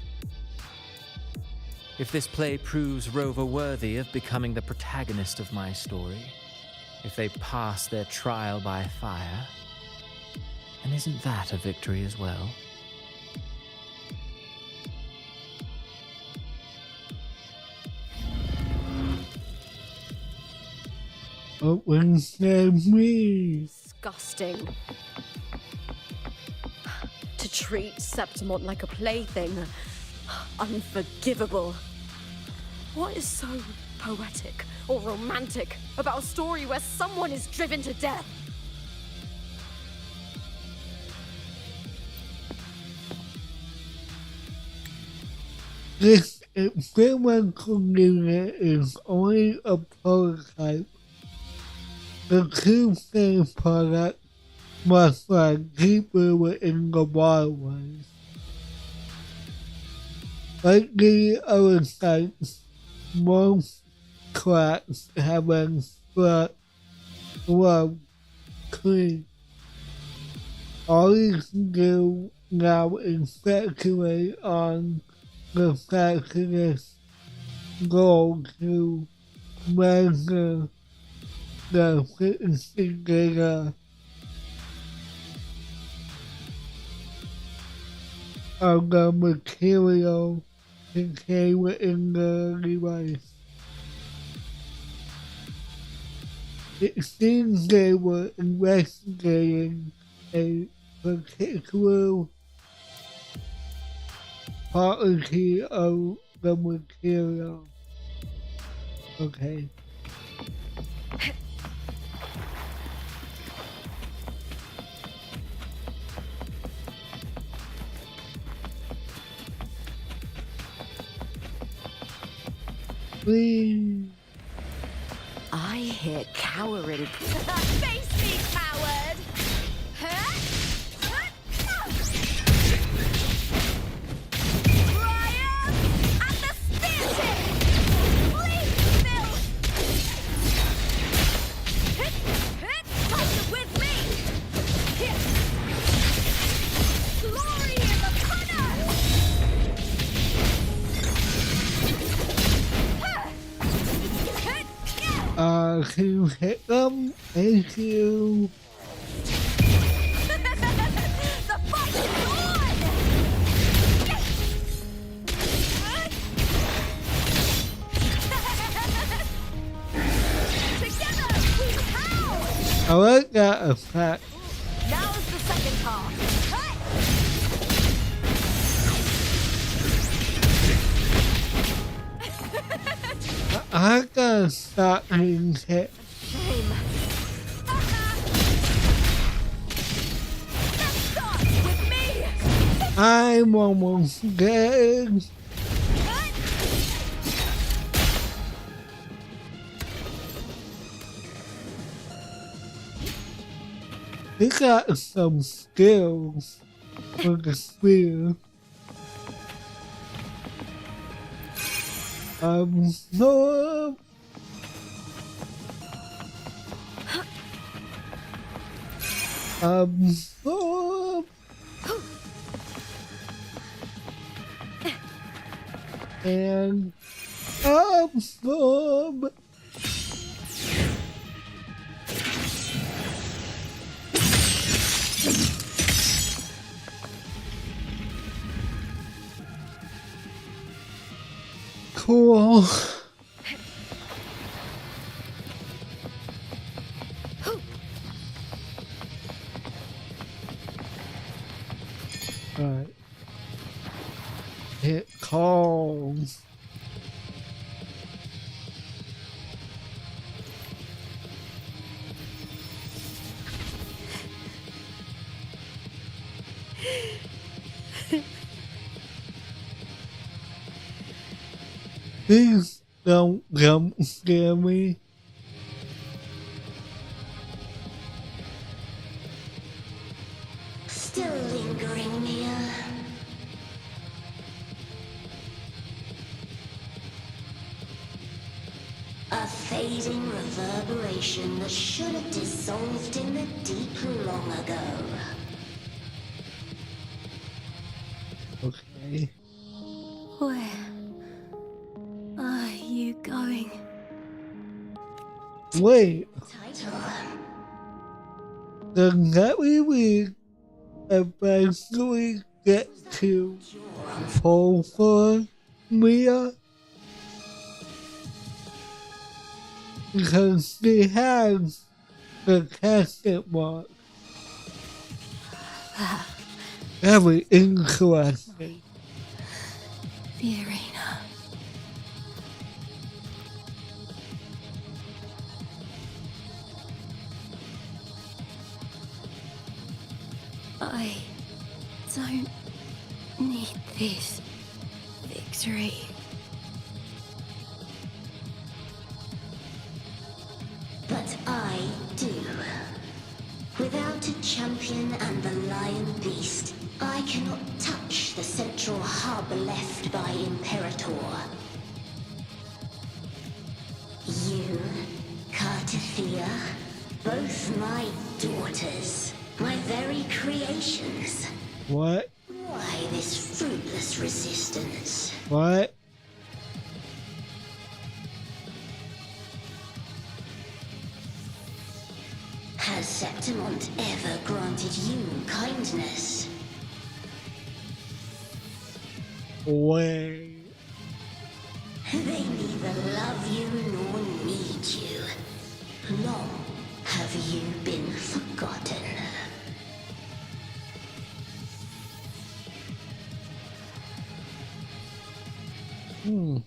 If this play proves Rover worthy of becoming the protagonist of my story, if they pass their trial by fire, then isn't that a victory as well? Open me. Disgusting. To treat Septimont like a plaything. Unforgivable. What is so poetic or romantic about a story where someone is driven to death? This experimental unit is only a prototype. The two-phase product must lie deeper within the waterways. Like the other sites, most cracks have been scrubbed clean. All you can do now is speculate on the factionist goal to measure the efficiency data of the material contained within the device. It seems they were investigating a particular quality of the material. Okay. Please. I hear cowering. Face me, coward! Triumph at the spear tip! Please, Bill! Touch it with me! Here! Glory in the punner! Can you hit them? Thank you. The fight is on! Together we pound! I like that effect. Now's the second half. I gotta stop getting hit. Shame. Let's start with me. I'm almost dead. He got some skills with the spear. No. No. And absorb. Cool. Alright. It calls. Please don't jump scare me. Still lingering, Mia. A fading reverberation that should have dissolved in the deep long ago. Okay. Where are you going? Wait. Title. Does that mean we eventually get to fall for Mia? Because she has the casket mark. Very interesting. The arena. I don't need this victory. But I do. Without a champion and the lion beast, I cannot touch the central hub left by Imperator. You, Cartafia, both my daughters, my very creations. What? Why this fruitless resistance? What? Has Septimont ever granted you kindness? Wait. They neither love you nor need you. Long have you been forgotten. Hmm.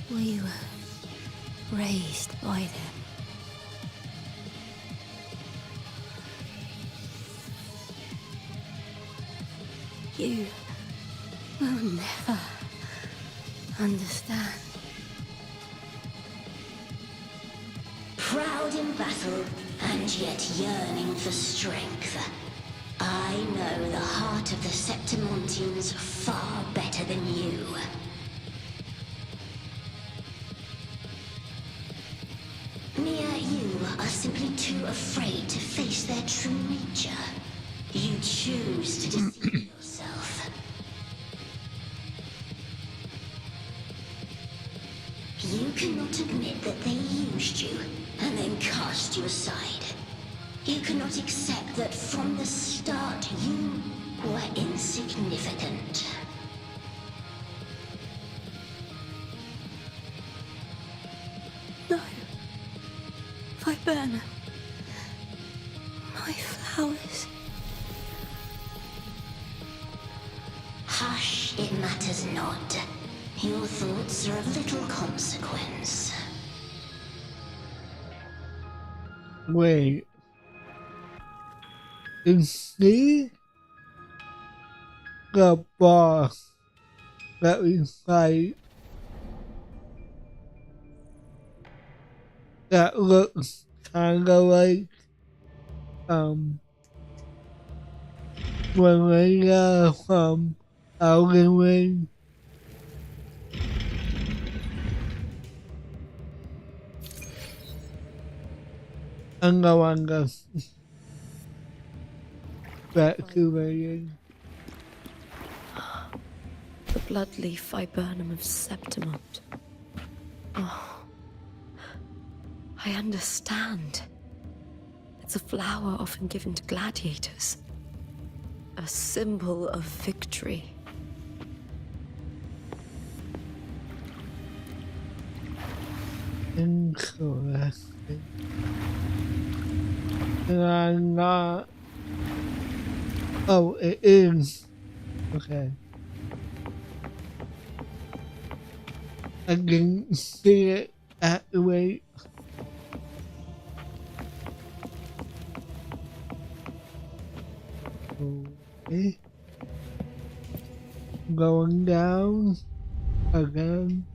We were raised by them. You will never understand. Proud in battle, and yet yearning for strength. I know the heart of the Septimontians far better than you. Mia, you are simply too afraid to face their true nature. You choose to deceive yourself. You cannot admit that they used you and then cast you aside. You cannot accept that from the start you were insignificant. No. Viburnum. My flowers. Hush, it matters not. Your thoughts are of little consequence. Wait. Is he the boss that we fight that looks kinda like Malenia from Elden Ring? And the one that's Vtuber. The bloodleaf viburnum of Septimont. Oh, I understand. It's a flower often given to gladiators. A symbol of victory. Interesting. And I'm not. Oh, it is. Okay. I didn't see it activate. Okay. Going down again.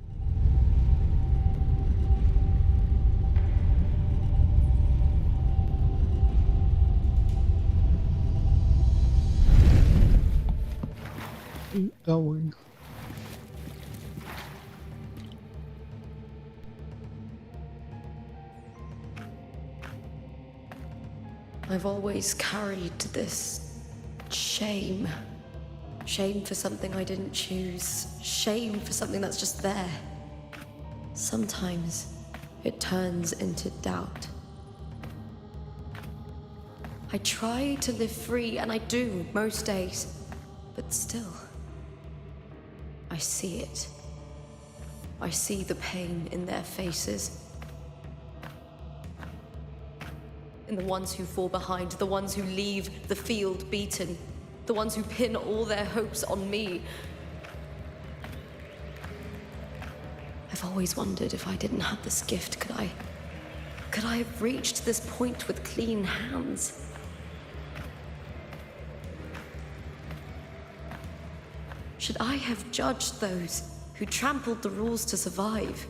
Keep going. I've always carried this shame. Shame for something I didn't choose. Shame for something that's just there. Sometimes it turns into doubt. I try to live free, and I do most days. But still, I see it. I see the pain in their faces. In the ones who fall behind, the ones who leave the field beaten, the ones who pin all their hopes on me. I've always wondered if I didn't have this gift, could I have reached this point with clean hands? Should I have judged those who trampled the rules to survive?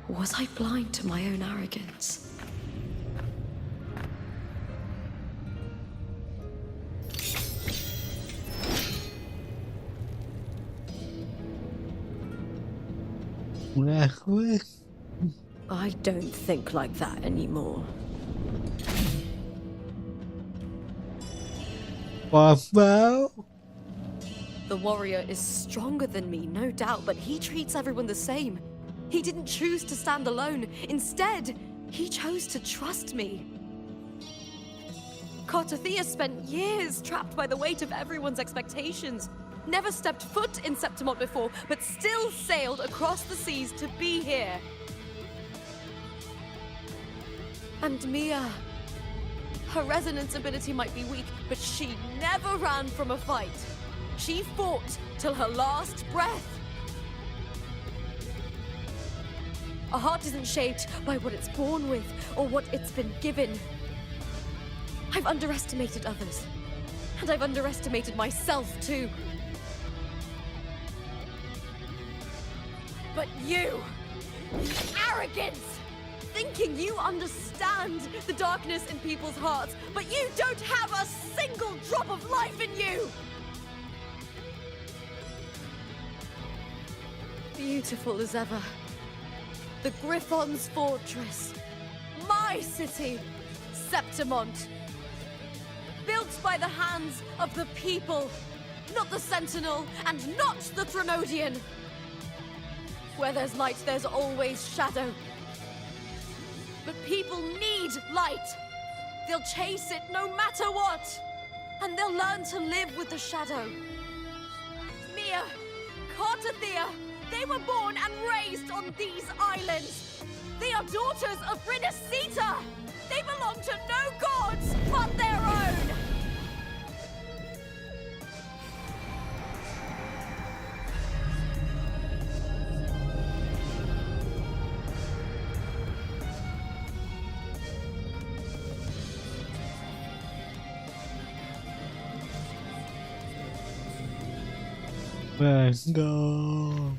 Or was I blind to my own arrogance? I don't think like that anymore. Buffalo? The warrior is stronger than me, no doubt, but he treats everyone the same. He didn't choose to stand alone. Instead, he chose to trust me. Cartothea spent years trapped by the weight of everyone's expectations. Never stepped foot in Septimont before, but still sailed across the seas to be here. And Mia. Her resonance ability might be weak, but she never ran from a fight. She fought till her last breath. A heart isn't shaped by what it's born with or what it's been given. I've underestimated others. And I've underestimated myself, too. But you! Arrogance! Thinking you understand the darkness in people's hearts, but you don't have a single drop of life in you! Beautiful as ever. The Griffon's fortress. My city, Septimont. Built by the hands of the people, not the Sentinel and not the Threnodian. Where there's light, there's always shadow. But people need light. They'll chase it no matter what. And they'll learn to live with the shadow. Mia, Cartathea, they were born and raised on these islands. They are daughters of Brinacita. They belong to no gods but their own. Let's go.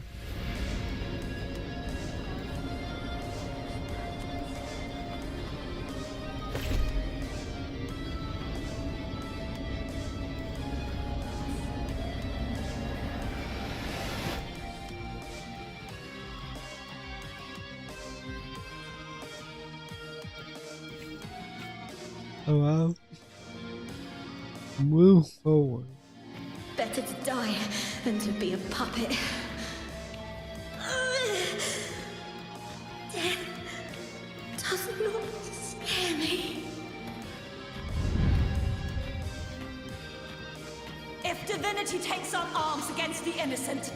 Hello. Move forward. Better to die than to be a puppet. Death does not scare me. If divinity takes up arms against the innocent,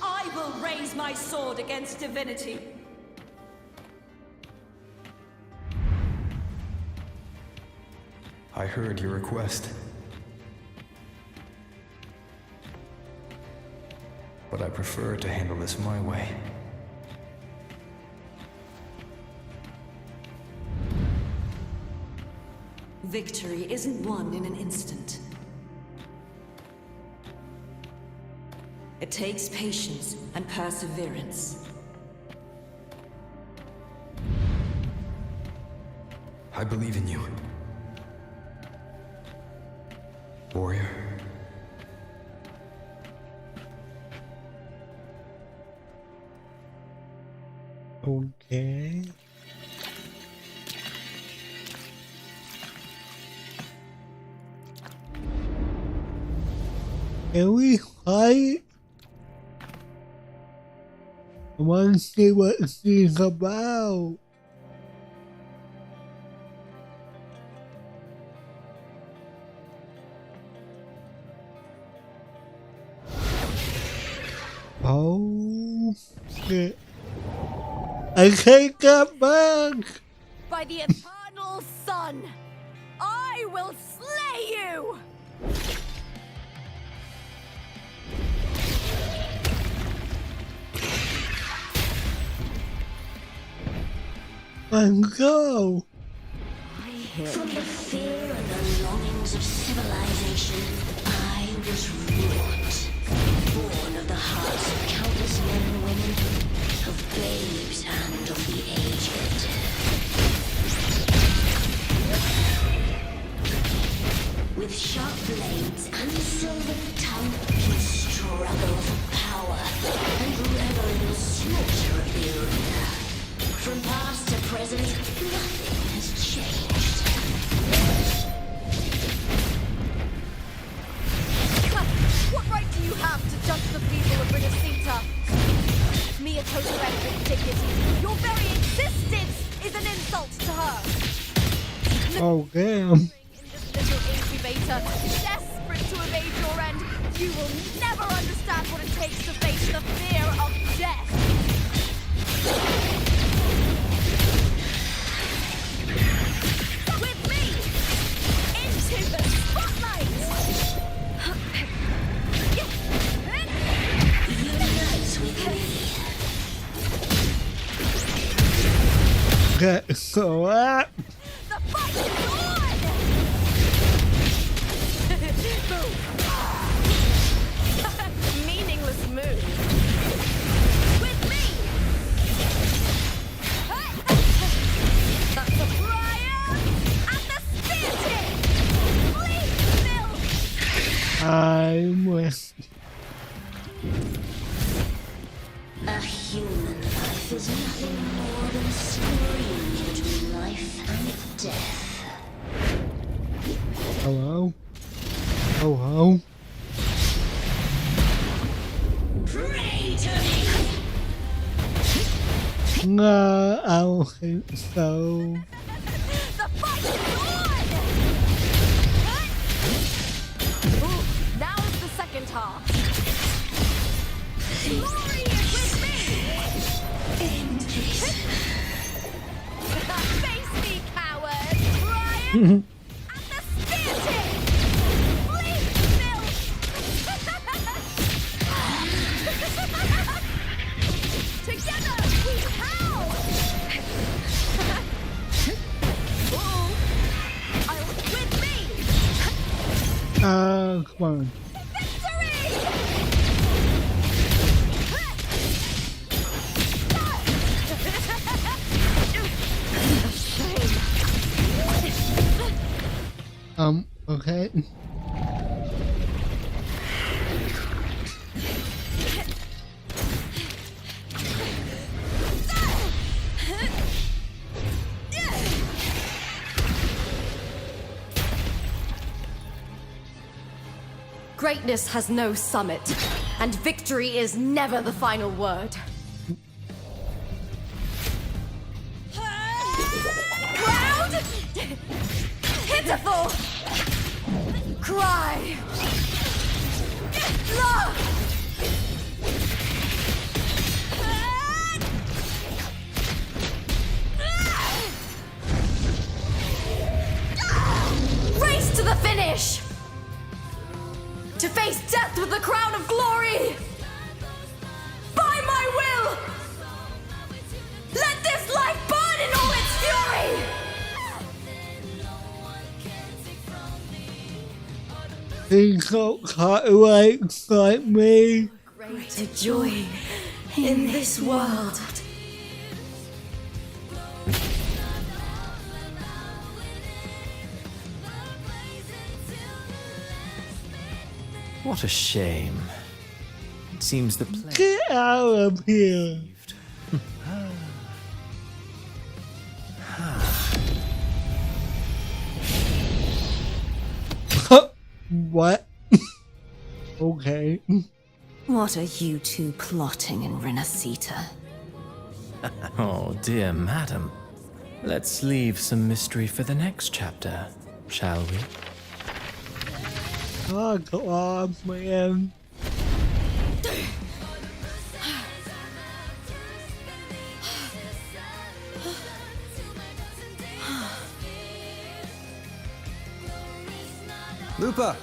I will raise my sword against divinity. I heard your request. But I prefer to handle this my way. Victory isn't won in an instant. It takes patience and perseverance. I believe in you. Warrior. Okay. Can we fight? I want to see what she's about. Oh shit. I can't get back! By the eternal sun, I will slay you! Let's go! From the fear and the longings of civilization, I was wrought. Born of the hearts of countless men and women, of babes and of the aged. With sharp blades and silver tongue, he struggle for power and revel in the slaughter of the arena. From past to present, nothing has changed. What right do you have to judge the people of Brinacita? Mia Totorek with dignity. Your very existence is an insult to her. Oh damn. In this little incubator, desperate to evade your end, you will never understand what it takes to face the fear of death. With me, into the spotlight. Unite with me. Get so up. The fight is on! Meaningless move. With me! That's a Brian! And the spear tip! Please, Bill! I'm with. A human life is nothing more than a screen between life and death. Hello? Hello? Pray to me! No, I don't think so. The fight is on! Ooh, now's the second half. Glory is with me! Face me, coward! Brian! And the spear tip! Please, Bill! Together we pound! Ooh, With me! Come on. Victory! Okay. greatness has no summit, and victory is never the final word. Proud! Pitiful! Cry! Love! Race to the finish! To face death with the crown of glory! By my will! Let this life burn in all its fury! Things don't cut away like me. Greater joy in this world. What a shame. It seems the play Get out of here. What? Okay. What are you two plotting in Renacita? Oh, dear madam. Let's leave some mystery for the next chapter, shall we? Oh, God, man. Lupa!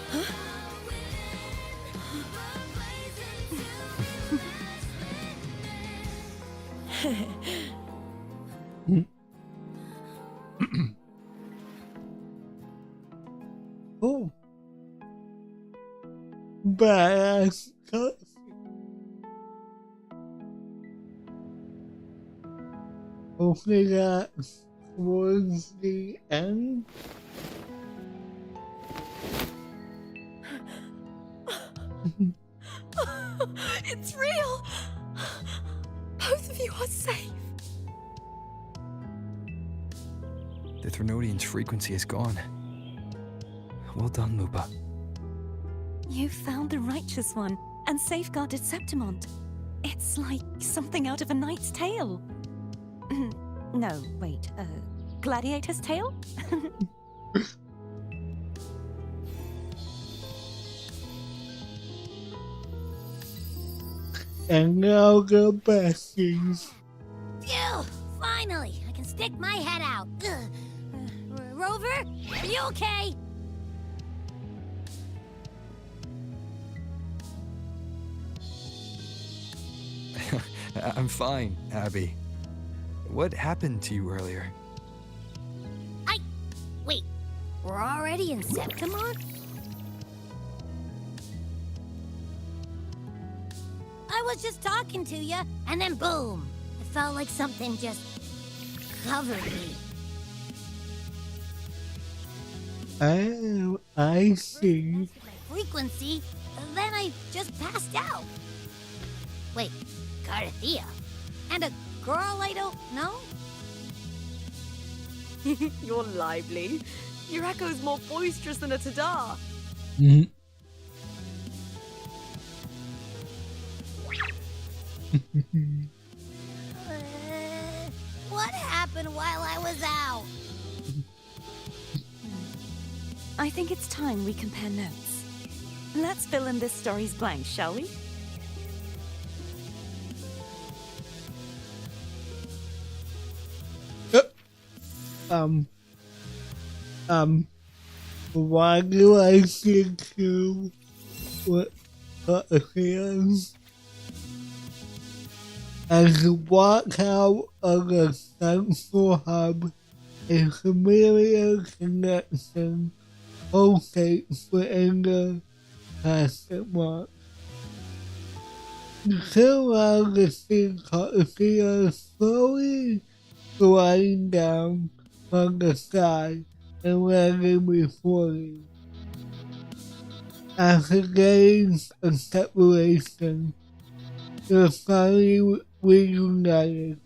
Oh. Badass cutscene. Hopefully that's towards the end. It's real! Both of you are safe. The Threnodian's frequency is gone. Well done, Lupa. You found the righteous one and safeguarded Septimont. It's like something out of a knight's tale. No, wait, Gladiator's tale? And now the besties. Phew! Finally, I can stick my head out. Rover, are you okay? I'm fine, Abby. What happened to you earlier? Wait, we're already in Septimon? I was just talking to you, and then boom! It felt like something just covered me. Oh, I see. My frequency, and then I just passed out. Wait, Carthea? And a girl I don't know? You're lively. Your echo's more boisterous than a Tadar. Mhm. What happened while I was out? I think it's time we compare notes. Let's fill in this story's blanks, shall we? Why do I think you what hands as you walk out of the central hub? A familiar connection pulsates within the plastic mark. You turn around to see Carthea slowly gliding down from the sky and landing before you. After days of separation, you're finally reunited.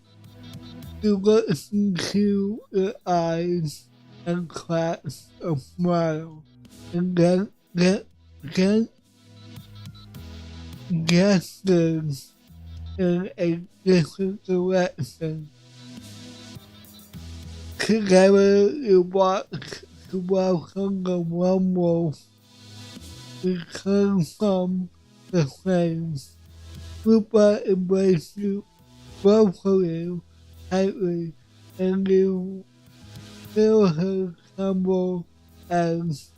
You look into your eyes and cracks a smile, and gestures in a different direction. Together you walk to welcome the one wolf return from the flames. Lupa embraces you, both of you, tightly, and you feel her tremble as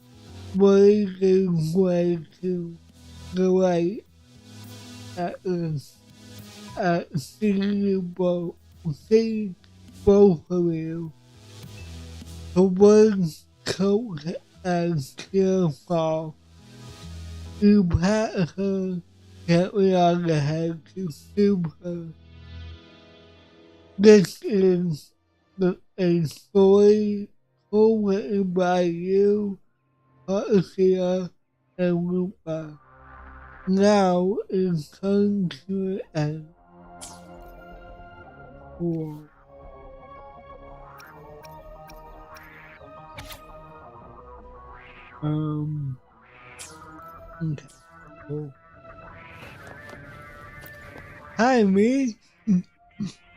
Molly gives way to the light at seeing both of you. The words coat as tears fall. You pat her gently on the head to soothe her. This is a story written by you, Carthea, and Lupa. Now it's come to an end. Cool. Okay, cool. Hi, me.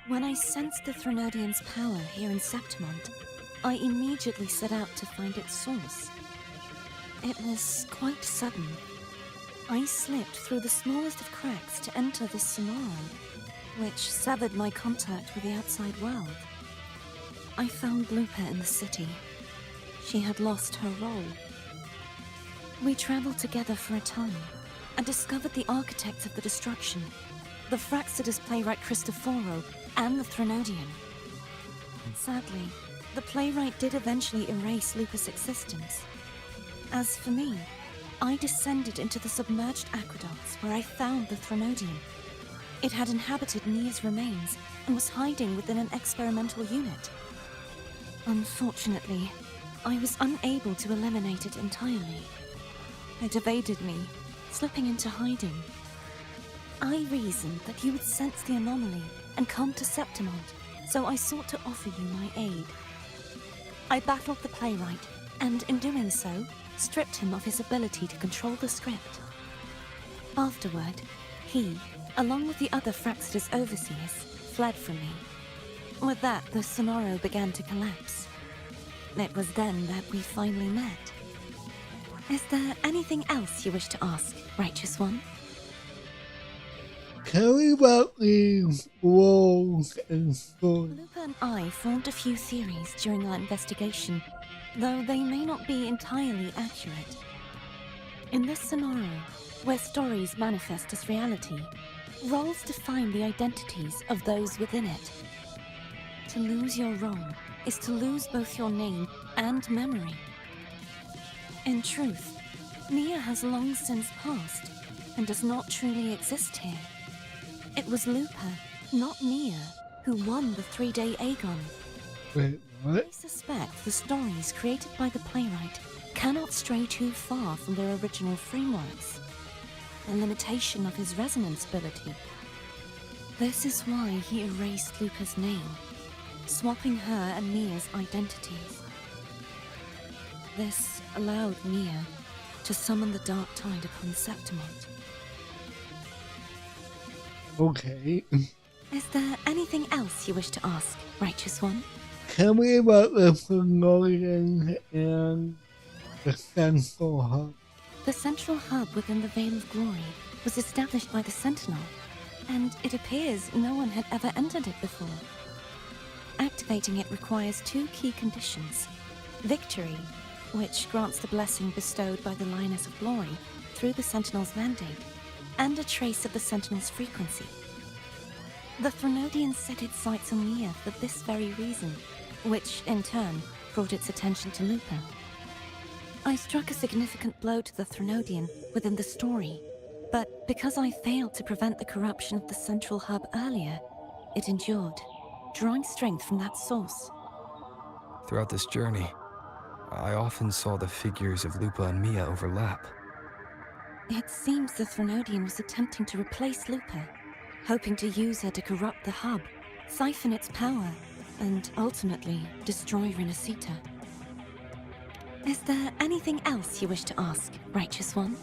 When I sensed the Threnodian's power here in Septimont, I immediately set out to find its source. It was quite sudden. I slipped through the smallest of cracks to enter the Sonoro, which severed my contact with the outside world. I found Lupa in the city. She had lost her role. We traveled together for a time, and discovered the architects of the destruction, the Fraxidus playwright Cristoforo, and the Threnodian. Sadly, the playwright did eventually erase Lupa's existence. As for me, I descended into the submerged aqueducts where I found the Threnodian. It had inhabited Nia's remains and was hiding within an experimental unit. Unfortunately, I was unable to eliminate it entirely. It evaded me, slipping into hiding. I reasoned that you would sense the anomaly and come to Septimont, so I sought to offer you my aid. I battled the playwright, and in doing so, stripped him of his ability to control the script. Afterward, he, along with the other Fraxidus overseers, fled from me. With that, the Sonoro began to collapse. It was then that we finally met. Is there anything else you wish to ask, Righteous One? Tell me about these walls and stories. Lupa and I formed a few theories during our investigation, though they may not be entirely accurate. In this Sonoro, where stories manifest as reality, roles define the identities of those within it. To lose your role is to lose both your name and memory. In truth, Mia has long since passed and does not truly exist here. It was Lupa, not Mia, who won the 3-day Aegon. Wait, what? I suspect the stories created by the playwright cannot stray too far from their original frameworks, a limitation of his resonance ability. This is why he erased Lupa's name, swapping her and Mia's identities. This allowed Mia to summon the Dark Tide upon Septimont. Okay. Is there anything else you wish to ask, Righteous One? Tell me about the Phanolian and the Central Hub. The central hub within the Veil of Glory was established by the Sentinel, and it appears no one had ever entered it before. Activating it requires 2 key conditions: victory, which grants the blessing bestowed by the Lioness of Glory through the Sentinel's mandate, and a trace of the Sentinel's frequency. The Threnodian set its sights on Mia for this very reason, which, in turn, brought its attention to Lupa. I struck a significant blow to the Threnodian within the story, but because I failed to prevent the corruption of the central hub earlier, it endured, drawing strength from that source. Throughout this journey, I often saw the figures of Lupa and Mia overlap. It seems the Threnodian was attempting to replace Lupa, hoping to use her to corrupt the hub, siphon its power, and ultimately destroy Renacita. Is there anything else you wish to ask, Righteous One?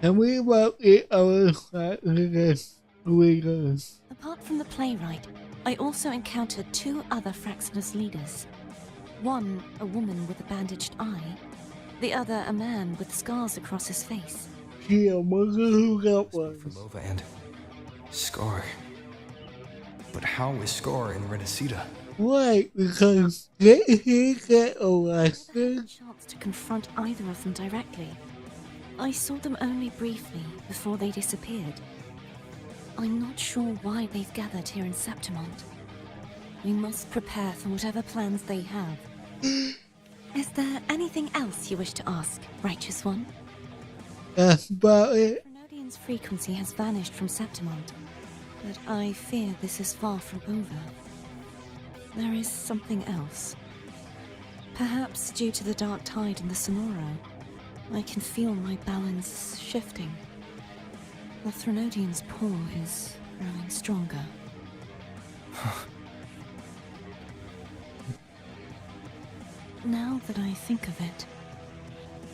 Tell me about the other side of the leaders. Apart from the playwright, I also encountered 2 other Fraxinus leaders. One, a woman with a bandaged eye, the other a man with scars across his face. Yeah, wonder who that was. Lova and Scar. But how is Scar in Renacita? Right, because he get I had arrested. a chance to confront either of them directly. I saw them only briefly before they disappeared. I'm not sure why they've gathered here in Septimont. We must prepare for whatever plans they have. Is there anything else you wish to ask, Righteous One? That's about it. Threnodian's frequency has vanished from Septimont, but I fear this is far from over. There is something else. Perhaps due to the dark tide in the Sonoro, I can feel my balance shifting. The Threnodian's pull is growing stronger. Now that I think of it,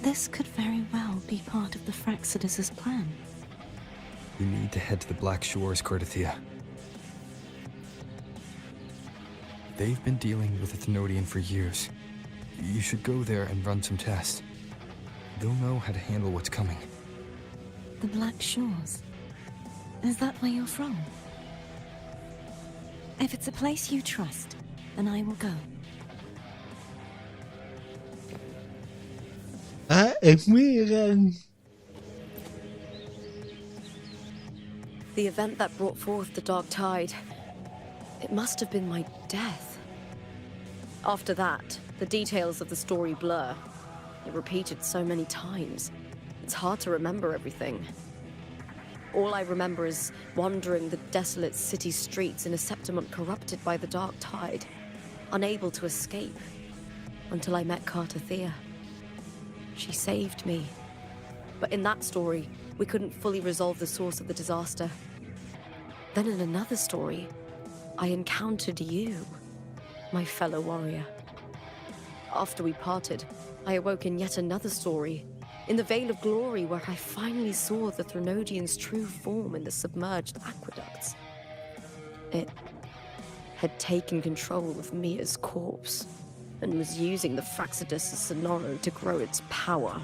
this could very well be part of the Fraxidus' plan. We need to head to the Black Shores, Cordothea. They've been dealing with the Thenodian for years. You should go there and run some tests. They'll know how to handle what's coming. The Black Shores? Is that where you're from? If it's a place you trust, then I will go. It's me again. The event that brought forth the dark tide. It must have been my death. After that, the details of the story blur. It repeated so many times. It's hard to remember everything. All I remember is wandering the desolate city streets in a Septimont corrupted by the dark tide, unable to escape, until I met Cartothea. She saved me. But in that story, we couldn't fully resolve the source of the disaster. Then in another story, I encountered you, my fellow warrior. After we parted, I awoke in yet another story, in the Veil of Glory, where I finally saw the Threnodian's true form in the submerged aqueducts. It had taken control of Mia's corpse, and was using the Fraxidus' Sonoro to grow its power.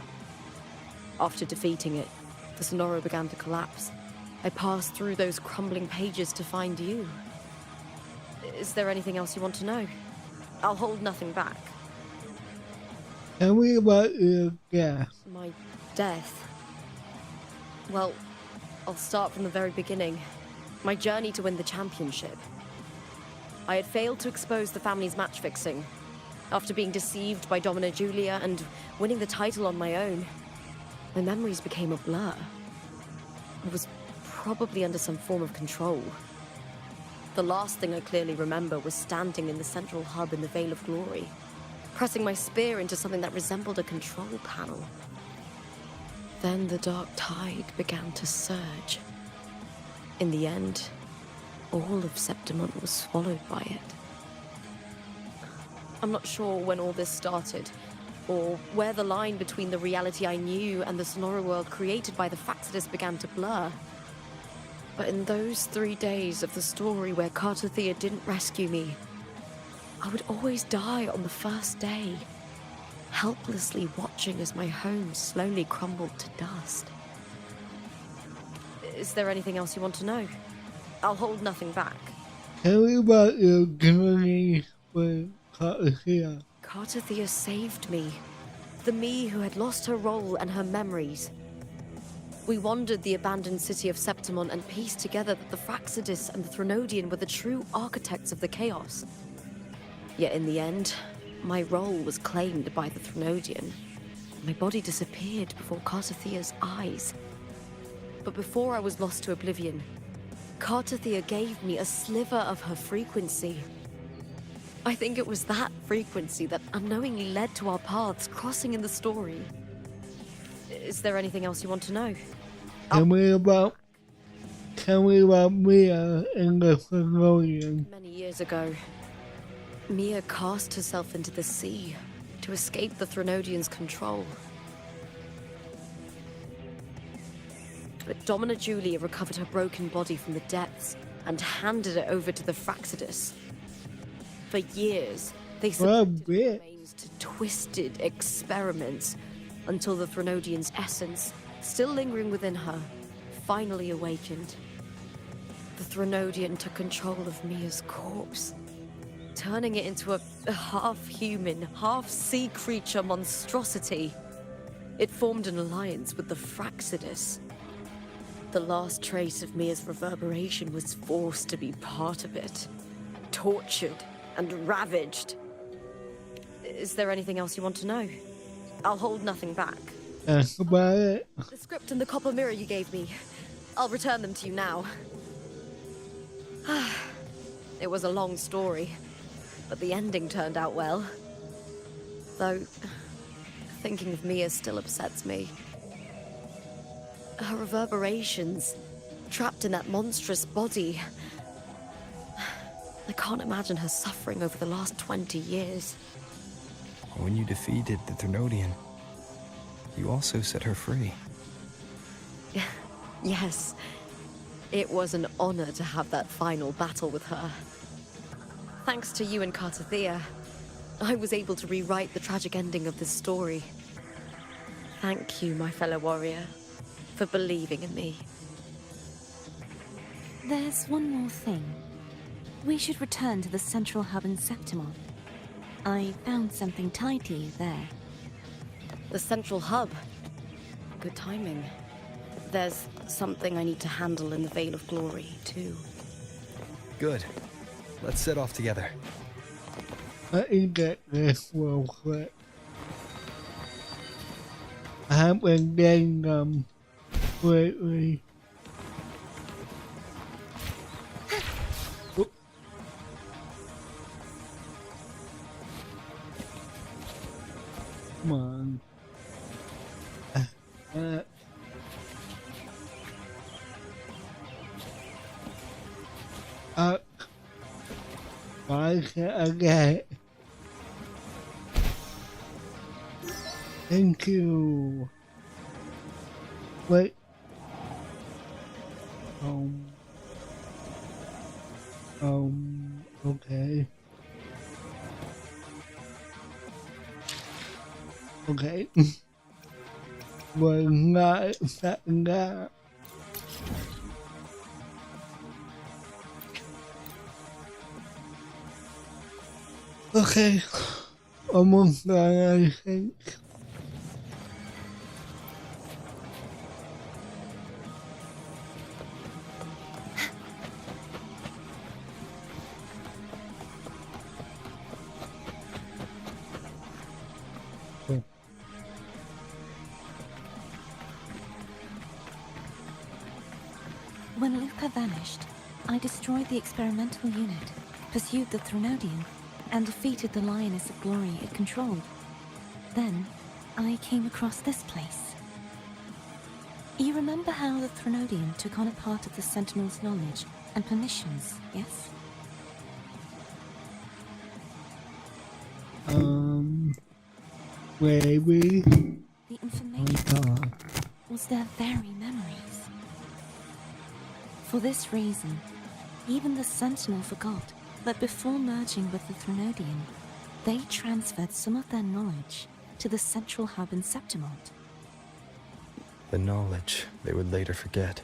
After defeating it, the Sonoro began to collapse. I passed through those crumbling pages to find you. Is there anything else you want to know? I'll hold nothing back. Tell me about your death. My death. Well, I'll start from the very beginning. My journey to win the championship. I had failed to expose the family's match fixing. After being deceived by Domina Julia and winning the title on my own, my memories became a blur. I was probably under some form of control. The last thing I clearly remember was standing in the central hub in the Veil of Glory, pressing my spear into something that resembled a control panel. Then the dark tide began to surge. In the end, all of Septimont was swallowed by it. I'm not sure when all this started, or where the line between the reality I knew and the Sonora world created by the Faxidus began to blur. But in those 3 days of the story where Cartothea didn't rescue me, I would always die on the first day, helplessly watching as my home slowly crumbled to dust. Is there anything else you want to know? I'll hold nothing back. Tell me about your journey with Cartothea. Cartothea saved me. The me who had lost her role and her memories. We wandered the abandoned city of Septimont and pieced together that the Fraxidus and the Threnodian were the true architects of the chaos. Yet in the end, my role was claimed by the Threnodian. My body disappeared before Cartothea's eyes. But before I was lost to oblivion, Cartothea gave me a sliver of her frequency. I think it was that frequency that unknowingly led to our paths crossing in the story. Is there anything else you want to know? Tell me about Mia and the Threnodian. Many years ago, Mia cast herself into the sea to escape the Threnodian's control. But Domina Julia recovered her broken body from the depths and handed it over to the Fraxidus. For years, they subjected the remains to twisted experiments until the Threnodian's essence, still lingering within her, finally awakened. The Threnodian took control of Mia's corpse, turning it into a half-human, half-sea creature monstrosity. It formed an alliance with the Fraxidus. The last trace of Mia's reverberation was forced to be part of it, tortured and ravaged. Is there anything else you want to know? I'll hold nothing back. Ask about it. The script and the copper mirror you gave me, I'll return them to you now. It was a long story, but the ending turned out well. Though, thinking of Mia still upsets me. Her reverberations, trapped in that monstrous body. I can't imagine her suffering over the last 20 years. When you defeated the Threnodian, you also set her free. Yes, it was an honor to have that final battle with her. Thanks to you and Cartothea, I was able to rewrite the tragic ending of this story. Thank you, my fellow warrior, for believing in me. There's one more thing. We should return to the central hub in Septimont. I found something tied to you there. The central hub. Good timing. There's something I need to handle in the Veil of Glory, too. Good. Let's set off together. Let me get this real quick. I have been getting them lately. Come on. Why can't I get it? Thank you. Wait. Okay. Okay. We're not expecting that. Okay. Almost done, I think. vanished, I destroyed the experimental unit, pursued the Threnodian, and defeated the Lioness of Glory it controlled. Then, I came across this place. You remember how the Threnodian took on a part of the Sentinel's knowledge and permissions, yes? Maybe. The information was their very memories. For this reason, even the Sentinel forgot that before merging with the Threnodian, they transferred some of their knowledge to the central hub in Septimont. The knowledge they would later forget.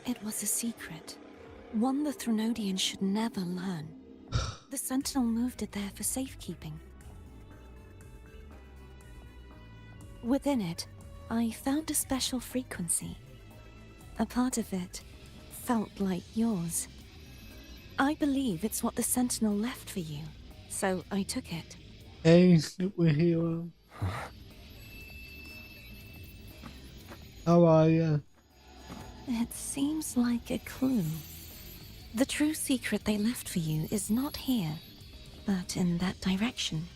It was a secret, one the Threnodian should never learn. The Sentinel moved it there for safekeeping. Within it, I found a special frequency. A part of it felt like yours. I believe it's what the Sentinel left for you, so I took it. Hey, superhero. How are you? It seems like a clue. The true secret they left for you is not here, but in that direction.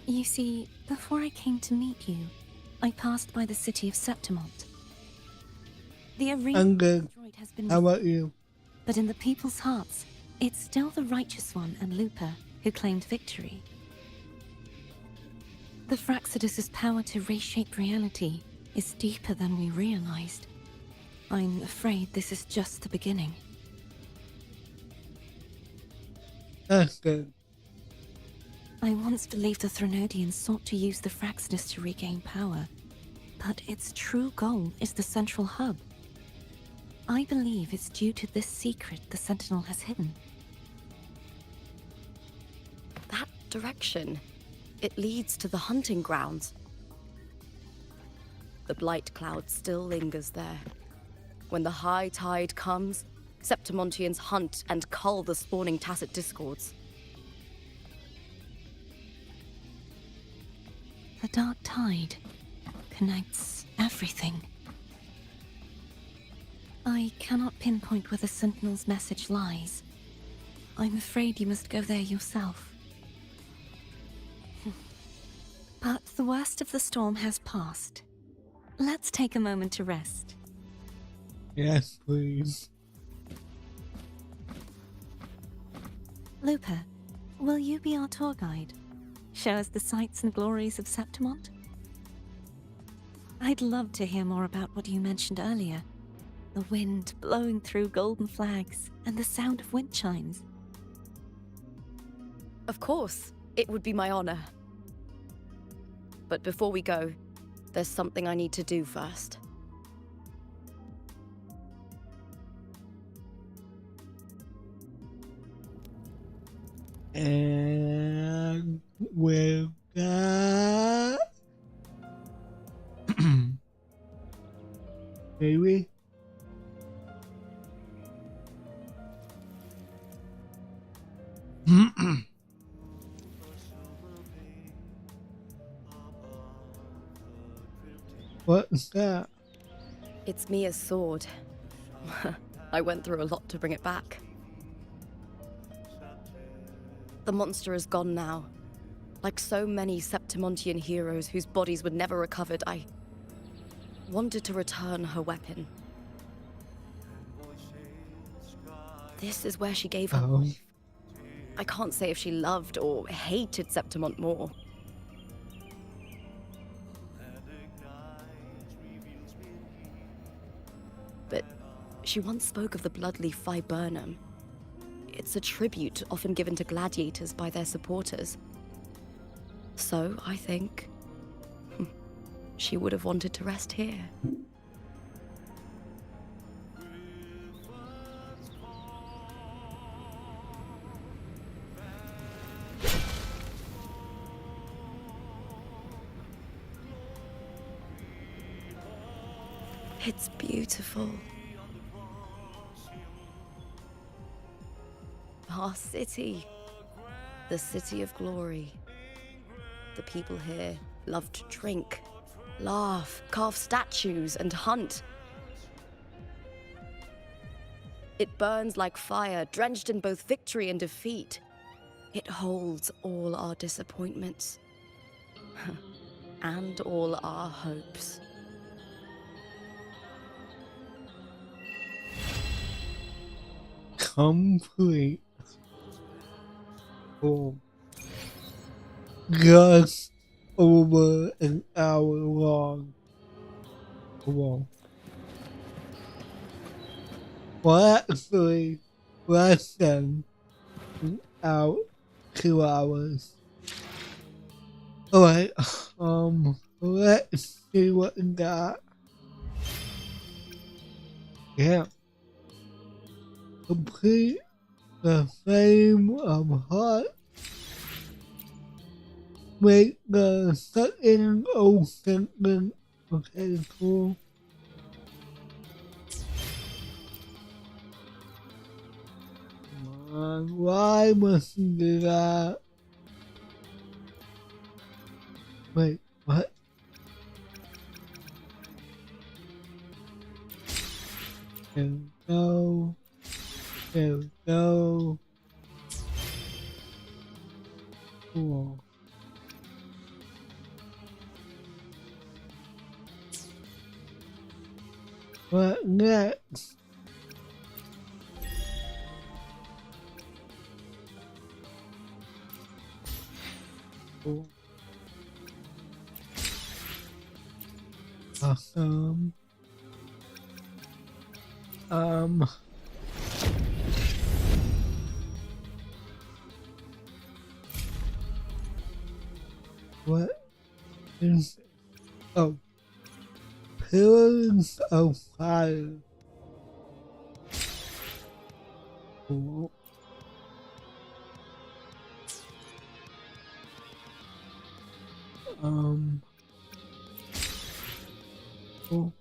You see, before I came to meet you, I passed by the city of Septimont. The arena I'm good. has been How about you? but in the people's hearts, it's still the Righteous One and Lupa who claimed victory. The Fraxidus' power to reshape reality is deeper than we realized. I'm afraid this is just the beginning. That's good. I once believed the Threnodians sought to use the Fraxidus to regain power, but its true goal is the central hub. I believe it's due to this secret the Sentinel has hidden. That direction, it leads to the hunting grounds. The blight cloud still lingers there. When the high tide comes, Septimontians hunt and cull the spawning Tacit Discords. The dark tide connects everything. I cannot pinpoint where the Sentinel's message lies. I'm afraid you must go there yourself. But the worst of the storm has passed. Let's take a moment to rest. Yes, please. Lupa, will you be our tour guide? Show us the sights and glories of Septimont? I'd love to hear more about what you mentioned earlier. The wind blowing through golden flags and the sound of wind chimes. Of course, it would be my honor. But before we go, there's something I need to do first. And with that, maybe. What's that? It's Mia's sword. I went through a lot to bring it back. The monster is gone now. Like so many Septimontian heroes whose bodies were never recovered, I wanted to return her weapon. This is where she gave her life. I can't say if she loved or hated Septimont more. But she once spoke of the bloodleaf viburnum. It's a tribute often given to gladiators by their supporters. So, I think, she would have wanted to rest here. It's beautiful. Our city. The city of glory. The people here love to drink, laugh, carve statues, and hunt. It burns like fire, drenched in both victory and defeat. It holds all our disappointments and all our hopes. Complete. Oh. Just over an hour long. Whoa. Well, actually, less than an hour, 2 hours. Alright, let's see what we got. Yeah. Complete the Flame of Heart. Make the second ocean link. Okay, cool. Come on, why must you do that? Wait, what? There we go. There we go. Cool. What next? Cool. Awesome. What is, oh, Pillars of Fire. Cool. Cool.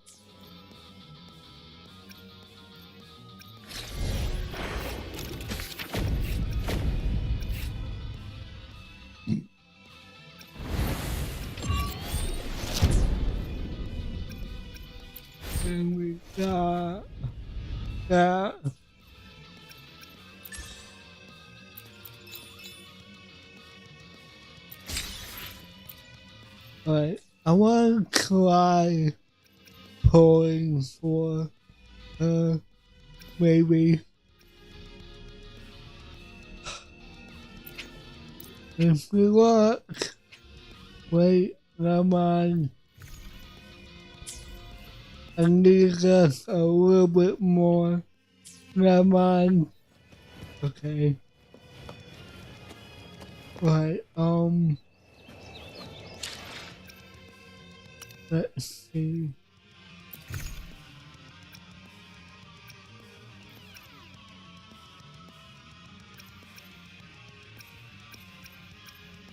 And we got that. Alright, I want to try pulling for her, maybe. If we look, wait, never mind. I need just a little bit more. Never mind. Okay. Right, let's see.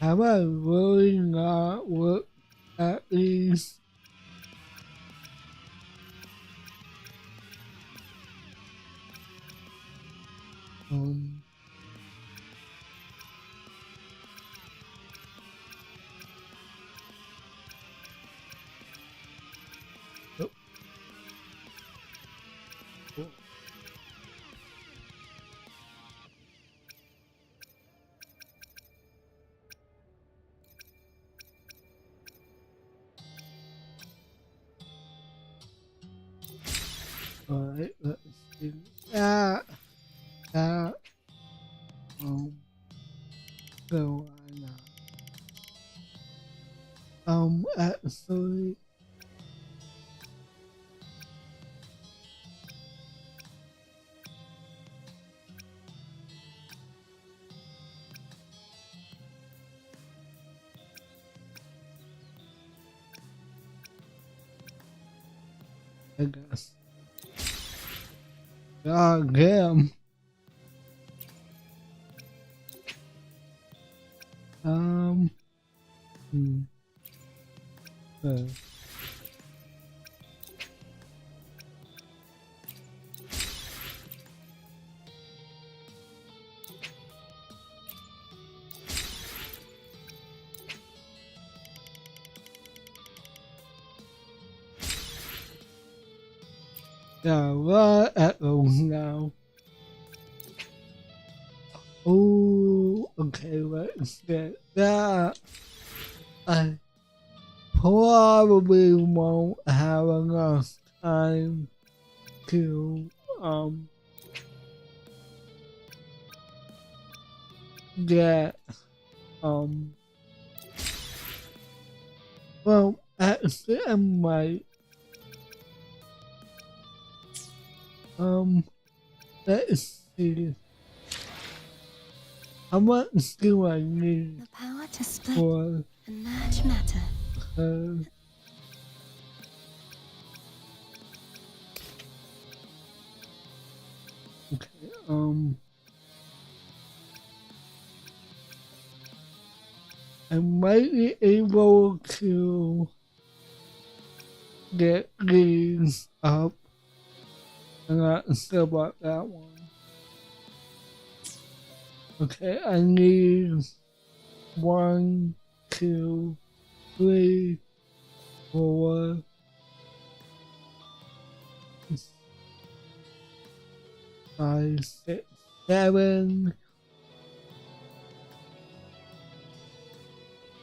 Have I really not looked at these? Nope. Cool. Alright, let's do that. So why not? Actually, I guess. God damn. Uh, what echoes now? Oh, okay, let's get that. I probably won't have enough time to get well, actually I might let's see. How much do I need The power to split for and merge matter. her? Okay, I might be able to get these up and not still about that one. Okay, I need 1, 2, 3, 4, 5, 6, 7,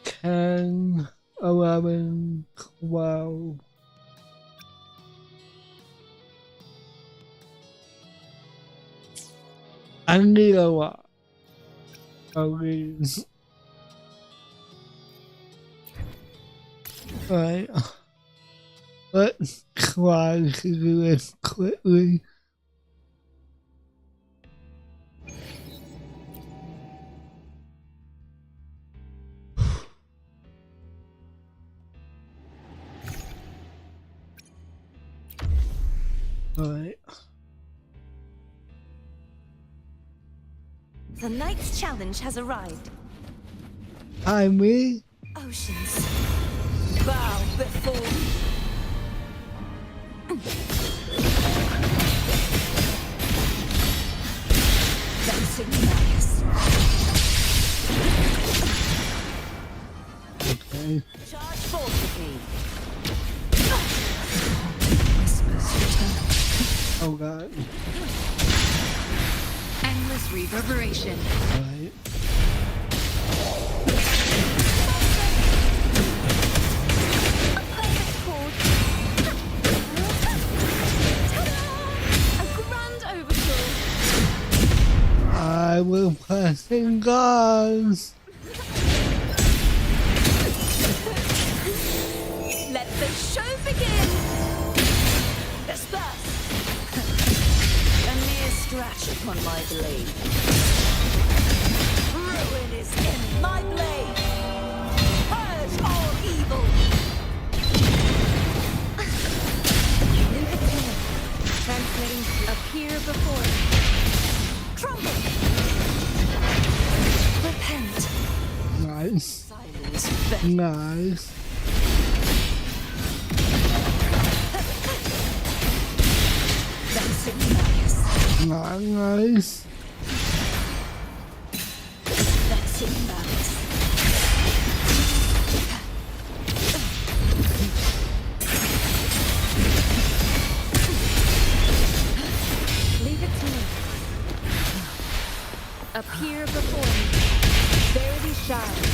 10, 11, 12. I need a lot of these. Alright, let's try to do this quickly. Alright. The night's challenge has arrived. Hi, me. Oceans, bow before me. Dancing Magus. Okay. Charge forth with me. Whispers return. Oh god. Endless reverberation. Alright. A grand overture. I will pressing guns. Let the show begin. Disperse. A mere scratch upon my blade. Ruin is in my blade. Purge all evil. Transmitting appear before me. Crumble. Repent. Nice. Silence better. Nice. Dancing Magus. Nice. Dancing Magus. Leave it to me. Appear before me. Verity shines.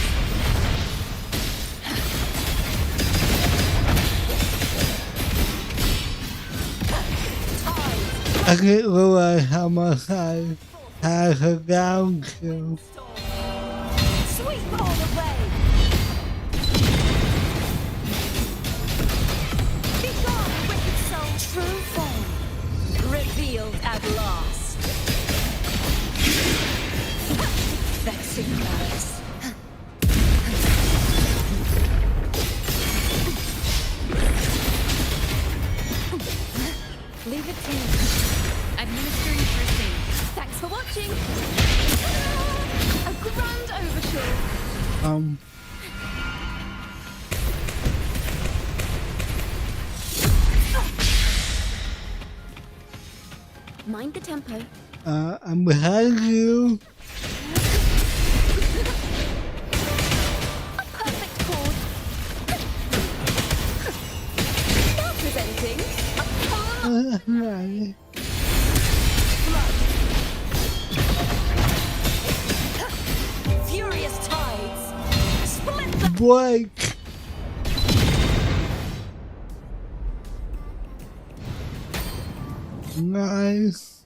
I didn't realize how much I had her down to. Sweep all away. Be gone, wicked soul. True form revealed at last. Vexing malice. Leave it to me. Administering first aid. Thanks for watching. A grand overture. Mind the tempo. I'm behind you. A perfect chord. Now presenting a poem Furious tides. Split the break. Nice.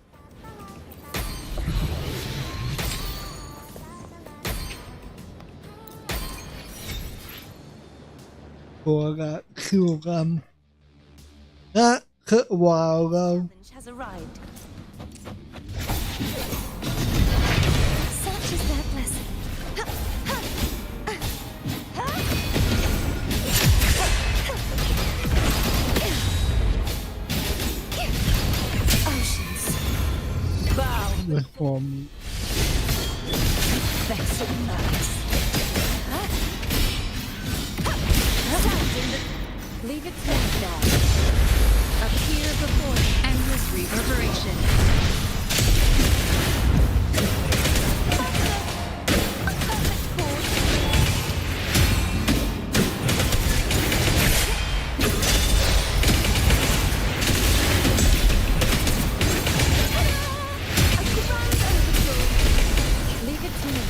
Của cả siêu cầm. That took a while though. challenge has arrived. Such is their blessing. Oceans. Bow. Reform. Vexed nerves. Leave it stand down. Appear before endless reverberation. Leave it to me.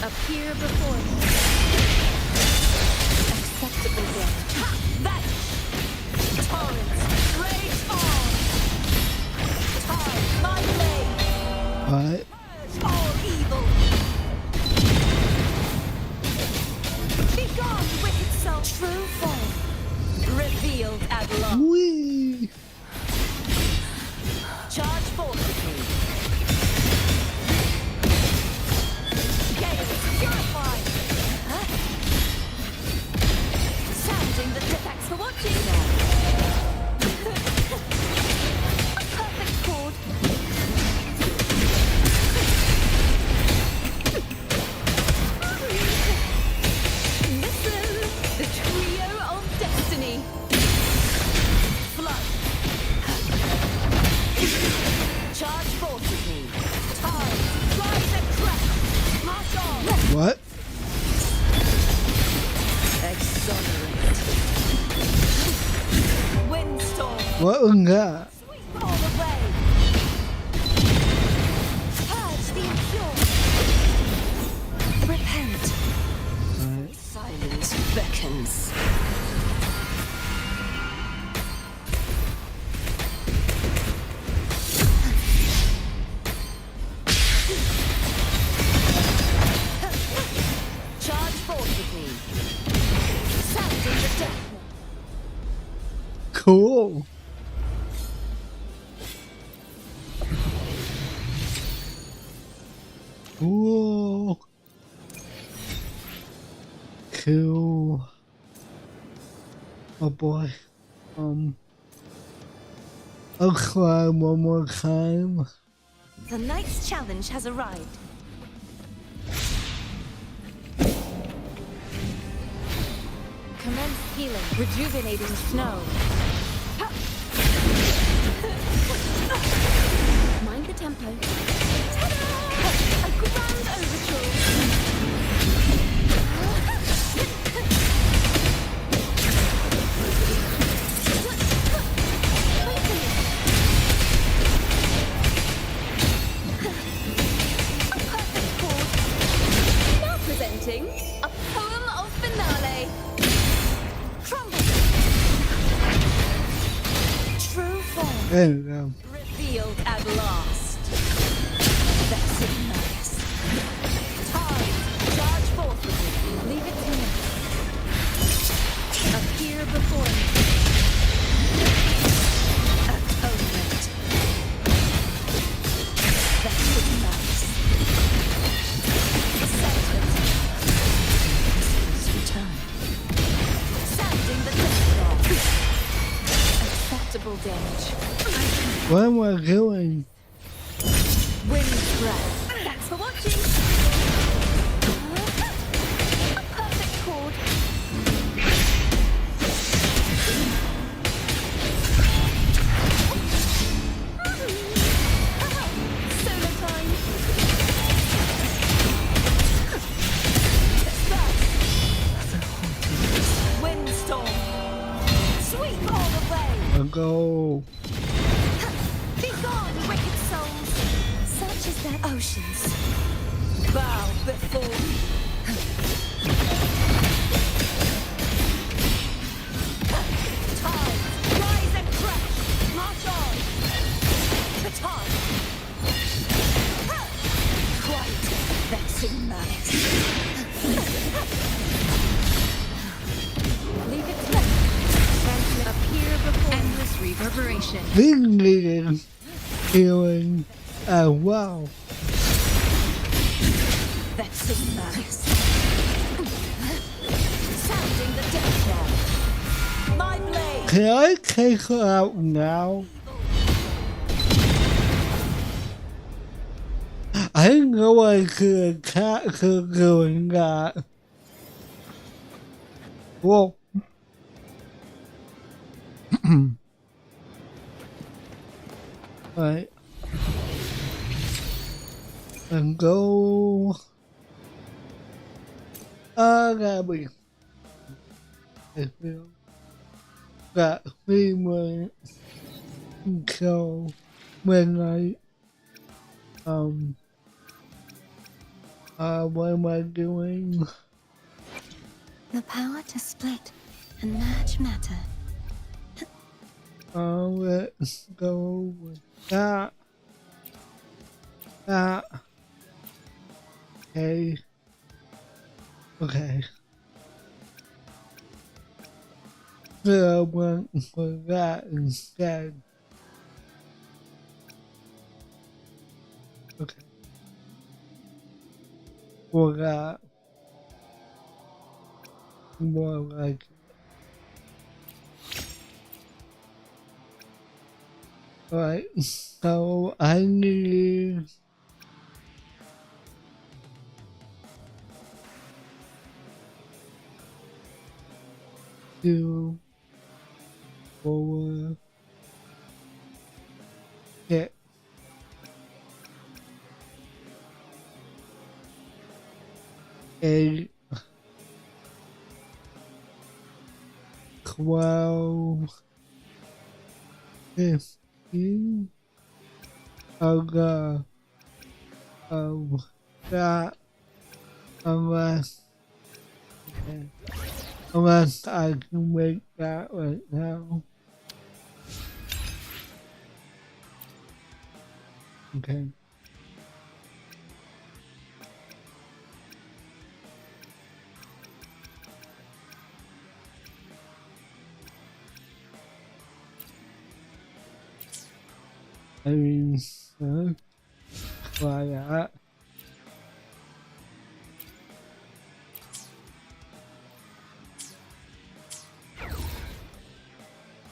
Appear before me. Acceptable damage. That torrents rage on. Time, my blade. Alright. Purge all evil. Begone, wicked soul. True form. Revealed at last. Whee! Charge forth with me. Gale, purify. Sounding the thanks for watching. A perfect chord. Listen, the trio of destiny. Flood. Charge forth with me. Time, rise and crack. March on. What? Exonerate. Windstorm. What was that? Sweep all away. Purge the impure. Repent. Alright. Silence beckons. Charge forth with me. Sounding the death. Cool. Whoa. Cool. Oh boy. I'll climb one more time. The night's challenge has arrived. Commence healing. Rejuvenating snow. Mind the tempo. A grand overture. Now presenting a poem of finale. Crumble. True form. There we go. Revealed at last. Vexed nerves. Time. Charge forth with me. Leave it to me. Appear before me. Atonement. Vexed nerves. Sentence. Return. Sounding the death bell. Acceptable damage. What am I doing? Wind's breath. Thanks for watching. A perfect chord. Solo time. Windstorm. Sweep all the way. I'll go. Oceans bow before me. Tides rise and crash. March on. The tide. Quite vexing malice. Leave it to appear before endless reverberation. Thinking, feeling, wow. Vexing malice. Sounding the death knell. My blade. Can I take her out now? I didn't know I could attack her doing that. Whoa. Alright. And go. Gotta be. I feel that 3 minutes until midnight. What am I doing? The power to split and merge matter. Let's go with that. Okay. Okay. So I went for that instead. Okay. For that. More like it. Alright, so I need to forward it. A 12 15 of that unless I can make that right now. Okay. I mean, try that.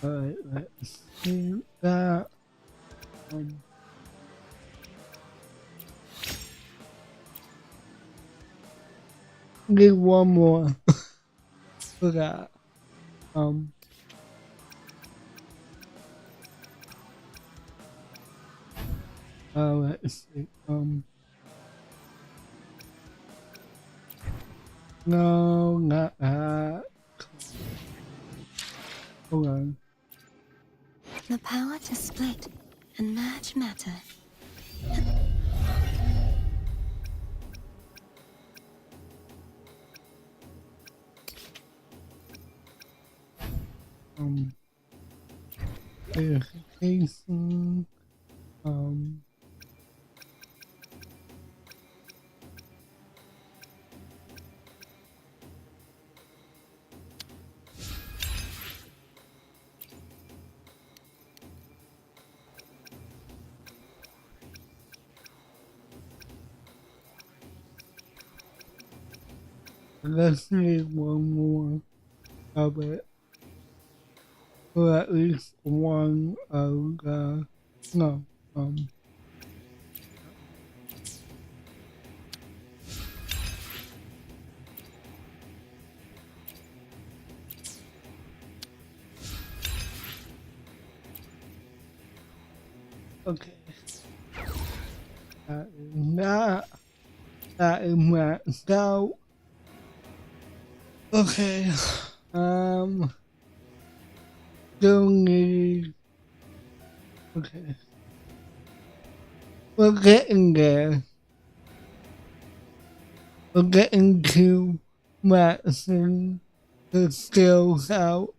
Alright, let's do that. Need one more for that. Let's see. No, not that. Hold on. The power to split and merge matter. Verification. Let's need one more of it. Or at least one of the no. Okay. That is maxed out. Okay. Still need. Okay. we're getting there. We're getting to maxing the skills out.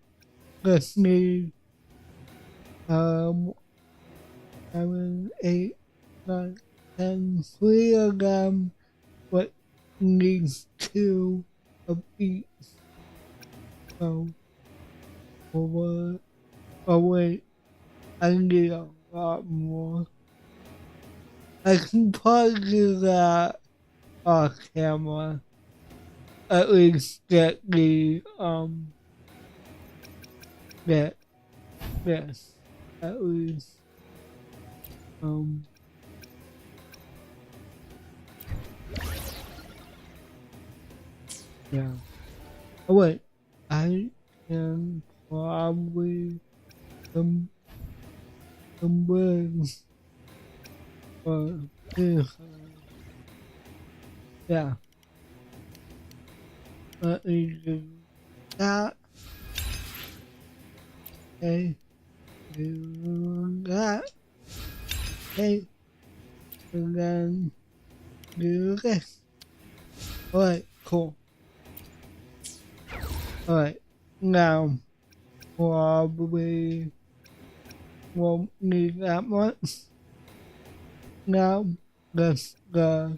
Just need 7, 8, 9, 10, 3 of them, but needs 2 of each. So, oh wait, I need a lot more. I can probably do that off camera. At least get the, yes, at least, yeah. Oh wait, I can probably some words or this. Yeah. Let me do that. Okay. Do that. Okay. And then do this. Alright, cool. Alright, now probably won't need that much. Now let's go.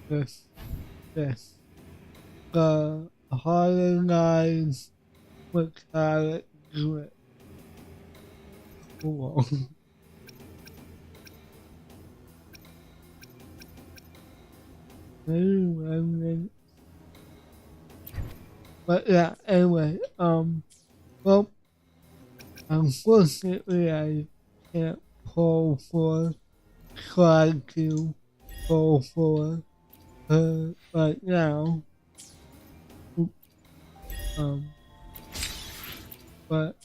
This. The harmonize metallic grit. Cool. But yeah, anyway, well, unfortunately I can't try to pull for her right now. But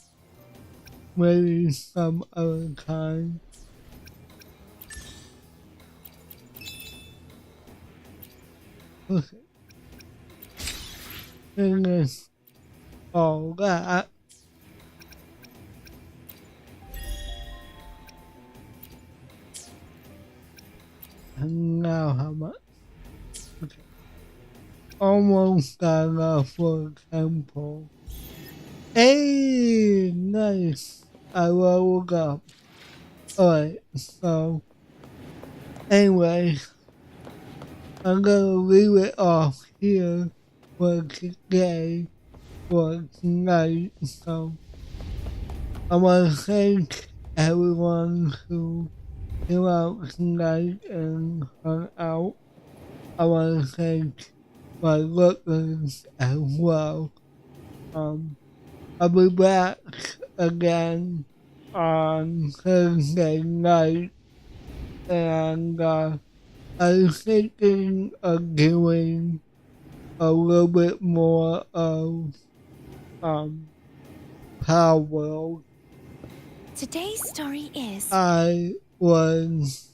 maybe some other time. Okay. Finish all that. And now how much? Okay. Almost got enough for a temple. Hey, nice. I woke up. Alright, so anyway, I'm gonna leave it off here for today, for tonight. So I wanna thank everyone who came out tonight and hung out. I wanna thank my listeners as well. I'll be back again on Thursday night, and I was thinking of doing a little bit more of Power World. Today's story is... I was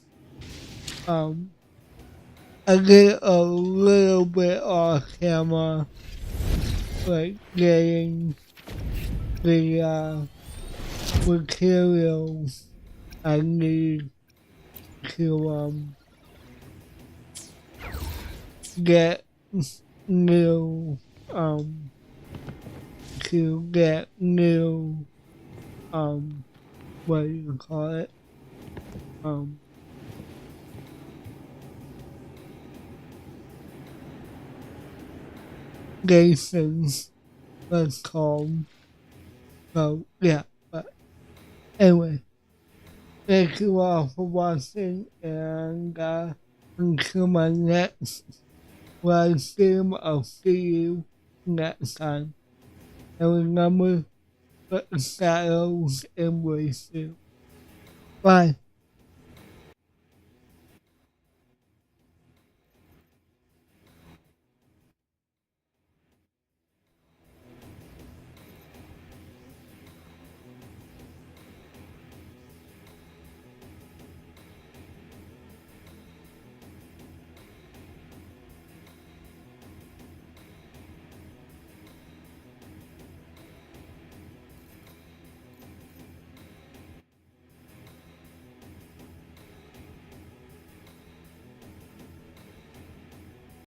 I did a little bit off camera, like getting the materials I need to get new what do you call it, Jason's, let's call them. So yeah, but anyway, thank you all for watching, and until my next live stream, I'll see you next time. And remember, let the shadows embrace you. Bye.